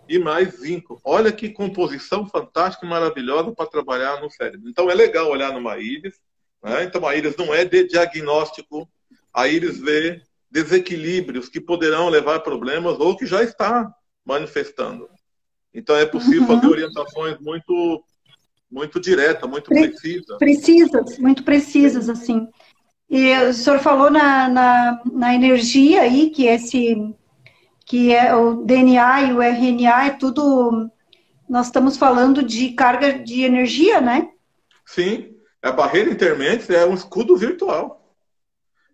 E mais zinco. Olha que composição fantástica e maravilhosa para trabalhar no cérebro. Então é legal olhar numa íris, né? Então a íris não é de diagnóstico, a íris vê desequilíbrios que poderão levar a problemas ou que já está manifestando. Então é possível fazer orientações muito diretas, muito precisas. Muito precisas, assim. E o senhor falou na energia aí, que é o DNA e o RNA, é tudo... Nós estamos falando de carga de energia, né? Sim. A barreira intermédia é um escudo virtual.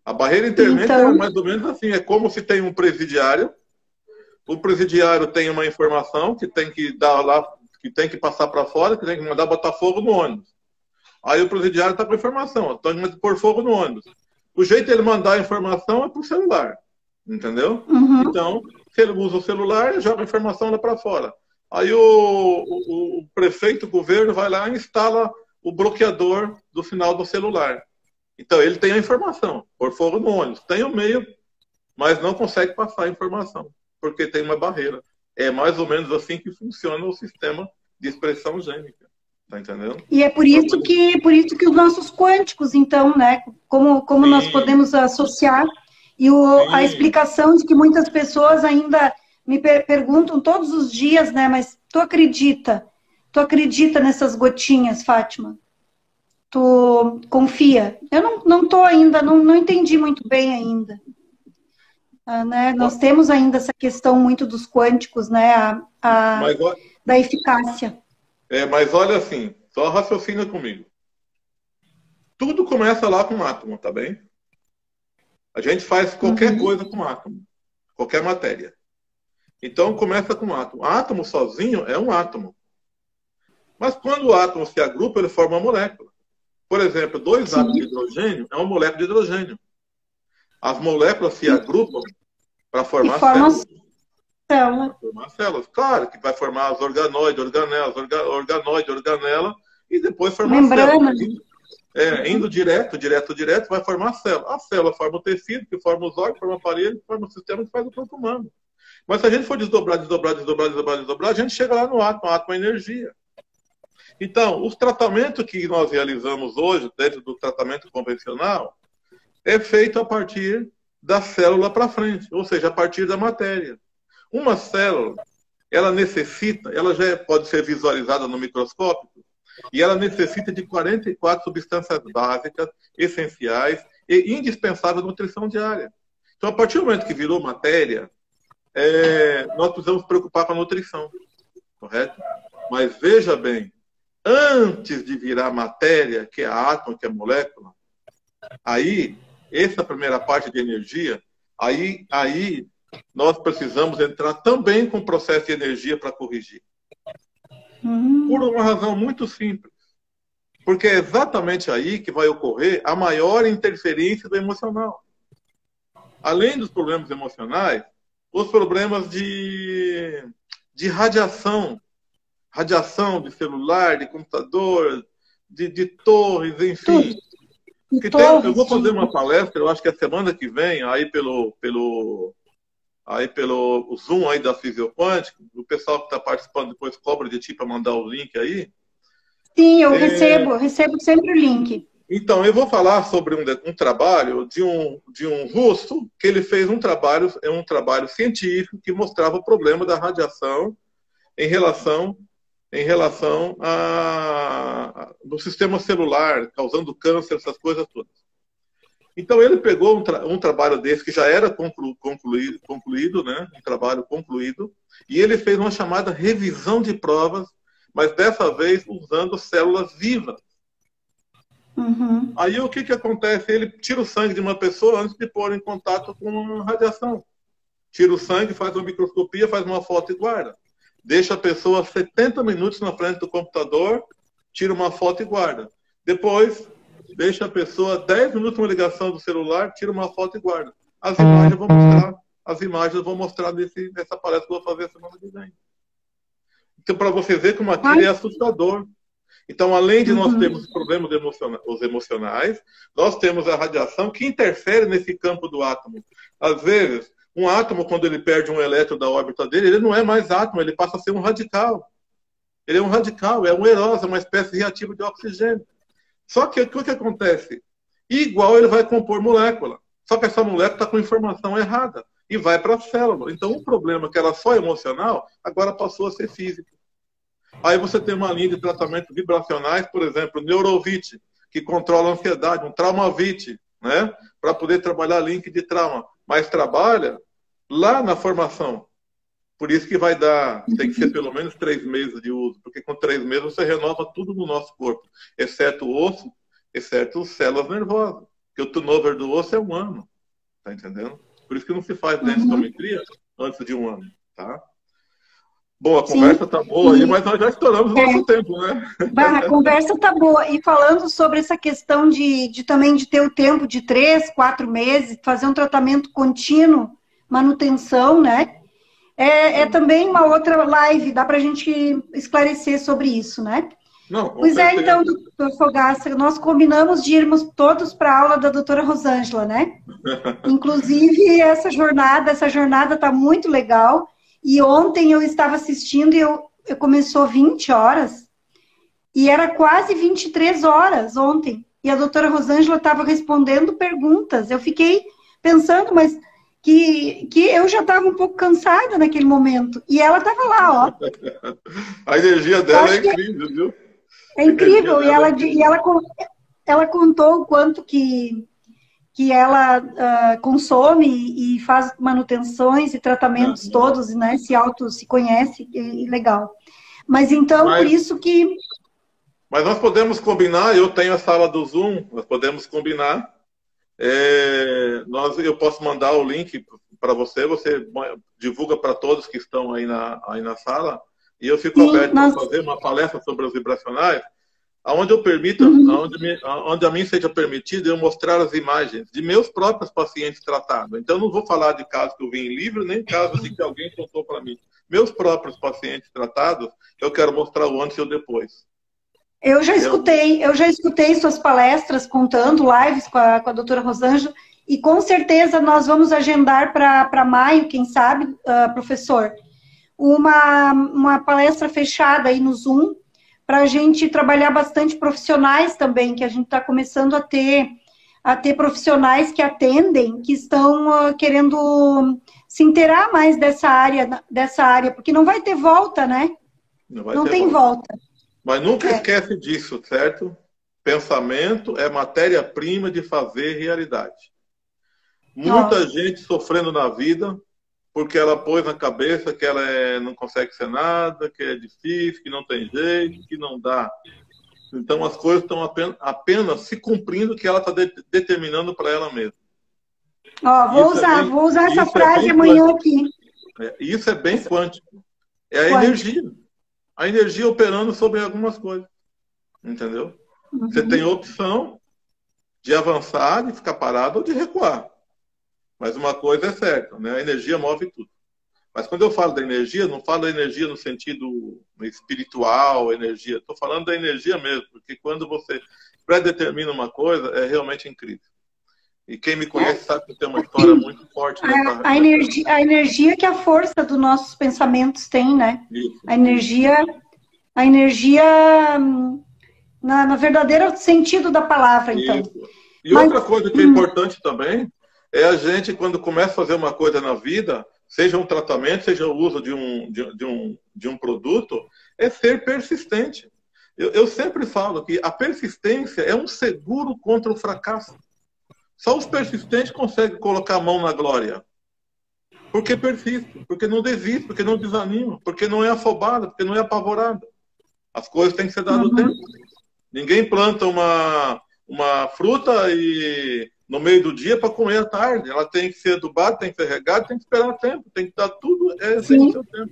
A barreira intermédia é mais ou menos assim. É como se tem um presidiário. O presidiário tem uma informação que tem que dar lá, que tem que passar para fora, que tem que mandar botar fogo no ônibus. Aí o presidiário está com a informação. Então ele manda pôr fogo no ônibus. O jeito de ele mandar a informação é para o celular. Entendeu? Então, se ele usa o celular, ele joga a informação lá para fora. Aí o prefeito, o governo, vai lá e instala o bloqueador do sinal do celular. Então, ele tem a informação, por fogo no ônibus. Tem o meio, mas não consegue passar a informação, porque tem uma barreira. É mais ou menos assim que funciona o sistema de expressão gênica. Tá entendendo? E é por isso que os nossos quânticos, então, né? Como nós podemos associar... E a explicação de que muitas pessoas ainda me perguntam todos os dias, né? Mas tu acredita nessas gotinhas, Fátima? Tu confia? Eu não tô ainda, não entendi muito bem ainda. Né? Nós temos ainda essa questão muito dos quânticos, né? Da eficácia. Mas olha assim, só raciocina comigo. Tudo começa lá com um átomo, tá bem? A gente faz qualquer coisa com átomo, qualquer matéria. Então, começa com átomo. Átomo sozinho é um átomo. Mas quando o átomo se agrupa, ele forma uma molécula. Por exemplo, 2 átomos de hidrogênio é uma molécula de hidrogênio. As moléculas se agrupam para formar células. Formar células. Claro que vai formar as organoides, organelas, organela, e depois formar membrana. Células. Indo direto, vai formar a célula. A célula forma o tecido, que forma os órgãos, forma o aparelho, que forma o sistema que faz o corpo humano. Mas se a gente for desdobrar, a gente chega lá no átomo. O átomo é energia. Então, os tratamentos que nós realizamos hoje, dentro do tratamento convencional, é feito a partir da célula para frente, ou seja, a partir da matéria. Uma célula, ela já pode ser visualizada no microscópio, e ela necessita de 44 substâncias básicas, essenciais e indispensáveis de nutrição diária. Então, a partir do momento que virou matéria, nós precisamos nos preocupar com a nutrição, correto? Mas veja bem, antes de virar matéria, que é átomo, que é molécula, aí, essa primeira parte de energia, aí nós precisamos entrar também com o processo de energia para corrigir. Por uma razão muito simples. Porque é exatamente aí que vai ocorrer a maior interferência do emocional. Além dos problemas emocionais, os problemas de radiação. Radiação de celular, de computador, de torres, enfim. Eu vou fazer uma palestra, eu acho que é semana que vem, aí pelo Zoom aí da Fisioquântica. O pessoal que está participando depois cobra de ti para mandar o link aí. Sim, eu recebo sempre o link. Então, eu vou falar sobre um trabalho de um russo, que ele fez um trabalho científico que mostrava o problema da radiação em relação no sistema celular, causando câncer, essas coisas todas. Então, ele pegou um trabalho desse, que já era concluído, né? Um trabalho concluído, e ele fez uma chamada revisão de provas, mas dessa vez usando células vivas. Uhum. Aí o que acontece? Ele tira o sangue de uma pessoa antes de pôr em contato com a radiação. Tira o sangue, faz uma microscopia, faz uma foto e guarda. Deixa a pessoa 70 minutos na frente do computador, tira uma foto e guarda. Depois, deixa a pessoa 10 minutos na ligação do celular, tira uma foto e guarda. As imagens eu vou mostrar nessa palestra que eu vou fazer semana que vem. Então, para você ver como aquilo é assustador. Então, além de nós termos os problemas os emocionais, nós temos a radiação que interfere nesse campo do átomo. Às vezes, um átomo, quando ele perde um elétron da órbita dele, ele não é mais átomo, ele passa a ser um radical. Ele é um radical, é um eros, é uma espécie reativa de oxigênio. Só que o que acontece? Igual ele vai compor molécula. Só que essa molécula está com informação errada e vai para a célula. Então, um problema que era só emocional, agora passou a ser físico. Aí você tem uma linha de tratamento vibracionais, por exemplo, Neurovit, que controla a ansiedade, um Traumavit, né? Para poder trabalhar link de trauma. Mas trabalha lá na formação. Por isso que tem que ser pelo menos 3 meses de uso, porque com 3 meses você renova tudo no nosso corpo, exceto o osso, exceto as células nervosas. Porque o turnover do osso é 1 ano. Tá entendendo? Por isso que não se faz densitometria antes de 1 ano, tá? Bom, a conversa está boa aí, mas nós já estouramos o nosso tempo, né? A conversa está boa. E falando sobre essa questão também de ter o tempo de 3, 4 meses, fazer um tratamento contínuo, manutenção, né? É também uma outra live, dá para a gente esclarecer sobre isso, né? Não, pois então, doutor Fogaça, nós combinamos de irmos todos para a aula da doutora Rosângela, né? Inclusive, essa jornada está muito legal. E ontem eu estava assistindo e eu começou 20 horas e era quase 23 horas ontem. E a doutora Rosângela estava respondendo perguntas. Eu fiquei pensando, mas que eu já estava um pouco cansada naquele momento. E ela estava lá, ó. A energia dela é incrível, viu? É incrível. E ela contou o quanto que ela consome e faz manutenções e tratamentos todos, né? Se conhece, legal. Mas então, por isso que... Mas nós podemos combinar, eu tenho a sala do Zoom, nós podemos combinar. Eu posso mandar o link para você divulga para todos que estão aí na sala, e eu fico aberto para fazer uma palestra sobre os vibracionais, onde eu permita, onde a mim seja permitido eu mostrar as imagens de meus próprios pacientes tratados. Então, eu não vou falar de casos que eu vi em livro, nem casos de que alguém contou para mim. Meus próprios pacientes tratados, eu quero mostrar o antes e o depois. Eu já escutei suas palestras contando, lives com a doutora Rosângela, e com certeza nós vamos agendar para maio, quem sabe, professor, uma palestra fechada aí no Zoom, para a gente trabalhar bastante profissionais também, que a gente está começando a ter profissionais que atendem, que estão querendo se inteirar mais dessa área, porque não vai ter volta, né? Não tem volta. Mas nunca esquece disso, certo? Pensamento é matéria-prima de fazer realidade. Muita gente sofrendo na vida porque ela pôs na cabeça que ela não consegue ser nada, que é difícil, que não tem jeito, que não dá. Então as coisas estão apenas se cumprindo o que ela está determinando para ela mesma. Ó, vou usar essa frase amanhã aqui. Isso é bem quântico. É a energia. A energia operando sobre algumas coisas. Entendeu? Uhum. Você tem a opção de avançar, de ficar parado ou de recuar. Mas uma coisa é certa, né? A energia move tudo. Mas quando eu falo da energia, não falo da energia no sentido espiritual, energia. Estou falando da energia mesmo, porque quando você predetermina uma coisa, é realmente incrível. E quem me conhece sabe que tem uma história muito forte. A energia que a força dos nossos pensamentos tem, né? Isso. A energia na verdadeiro sentido da palavra, então. Isso. E outra coisa que é importante também é a gente, quando começa a fazer uma coisa na vida, seja um tratamento, seja o uso de um produto, é ser persistente. Eu sempre falo que a persistência é um seguro contra o fracasso. Só os persistentes conseguem colocar a mão na glória. Porque persiste, porque não desiste, porque não desanima, porque não é afobado, porque não é apavorado. As coisas têm que ser dadas tempo. Ninguém planta uma fruta e no meio do dia para comer à tarde. Ela tem que ser adubada, tem que ser regada, tem que esperar tempo, tem que dar tudo, tem que ter tempo.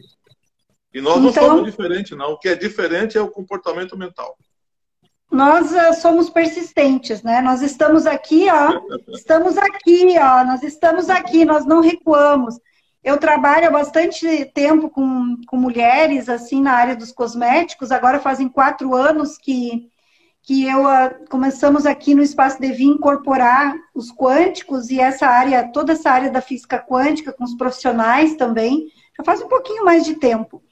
E nós não somos diferentes, não. O que é diferente é o comportamento mental. Nós somos persistentes, né? Nós estamos aqui, ó. Nós estamos aqui, nós não recuamos. Eu trabalho há bastante tempo com mulheres, assim, na área dos cosméticos. Agora fazem 4 anos que começamos aqui no Espaço Devi incorporar os quânticos e toda essa área da física quântica com os profissionais também. Já faz um pouquinho mais de tempo.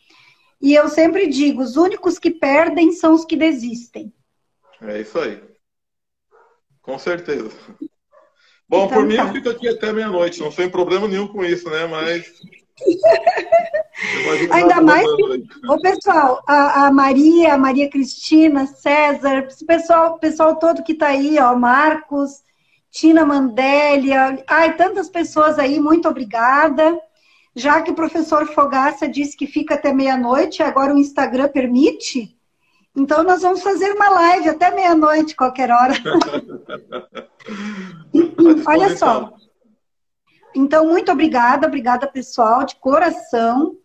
E eu sempre digo, os únicos que perdem são os que desistem. É isso aí. Com certeza. Bom, então, por mim eu fico aqui até meia-noite. Não tem problema nenhum com isso, né? Mas... Ainda mais que... Ô, pessoal, a Maria Cristina, César, esse pessoal todo que está aí, ó, Marcos, Tina Mandélia, tantas pessoas aí, muito obrigada. Já que o professor Fogaça disse que fica até meia-noite, agora o Instagram permite, então nós vamos fazer uma live até meia-noite, qualquer hora. Olha só. Então, muito obrigada pessoal, de coração.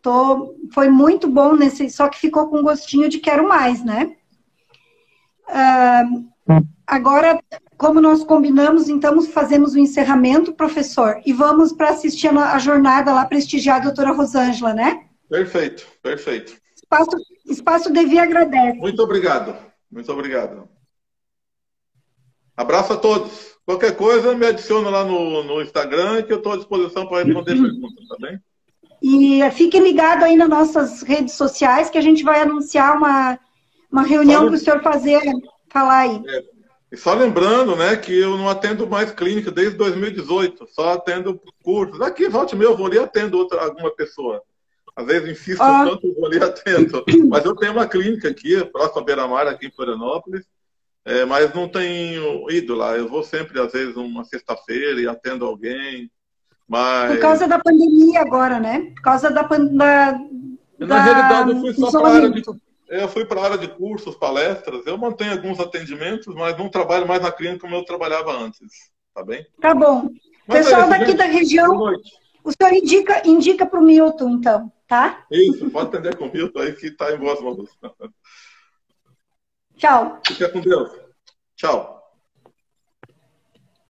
Foi muito bom só que ficou com gostinho de quero mais, né? Agora, como nós combinamos, então fazemos o encerramento, professor, e vamos para assistir a jornada lá, prestigiar a doutora Rosângela, né? Perfeito, perfeito. Espaço Devi agradece. Muito obrigado, muito obrigado. Abraço a todos. Qualquer coisa, me adiciona lá no Instagram, que eu estou à disposição para responder perguntas, tá bem? E fiquem ligados aí nas nossas redes sociais, que a gente vai anunciar uma reunião para o senhor falar aí. E só lembrando, né, que eu não atendo mais clínica desde 2018, só atendo cursos. Aqui, volte meu, eu vou ali e atendo alguma pessoa. Às vezes insisto tanto, eu vou ali e atendo. Mas eu tenho uma clínica aqui, próxima à Beira-Mar, aqui em Florianópolis, mas não tenho ido lá. Eu vou sempre, às vezes, uma sexta-feira e atendo alguém. Mas... Por causa da pandemia agora, né? Por causa da Na realidade, eu fui só para a área de... Eu fui para a área de cursos, palestras. Eu mantenho alguns atendimentos, mas não trabalho mais na clínica como eu trabalhava antes. Tá bem? Tá bom. Mas pessoal daqui da região, o senhor indica para o Milton, então, tá? Isso, pode atender com o Milton aí, que está em boas mãos. Tchau. Fica com Deus. Tchau.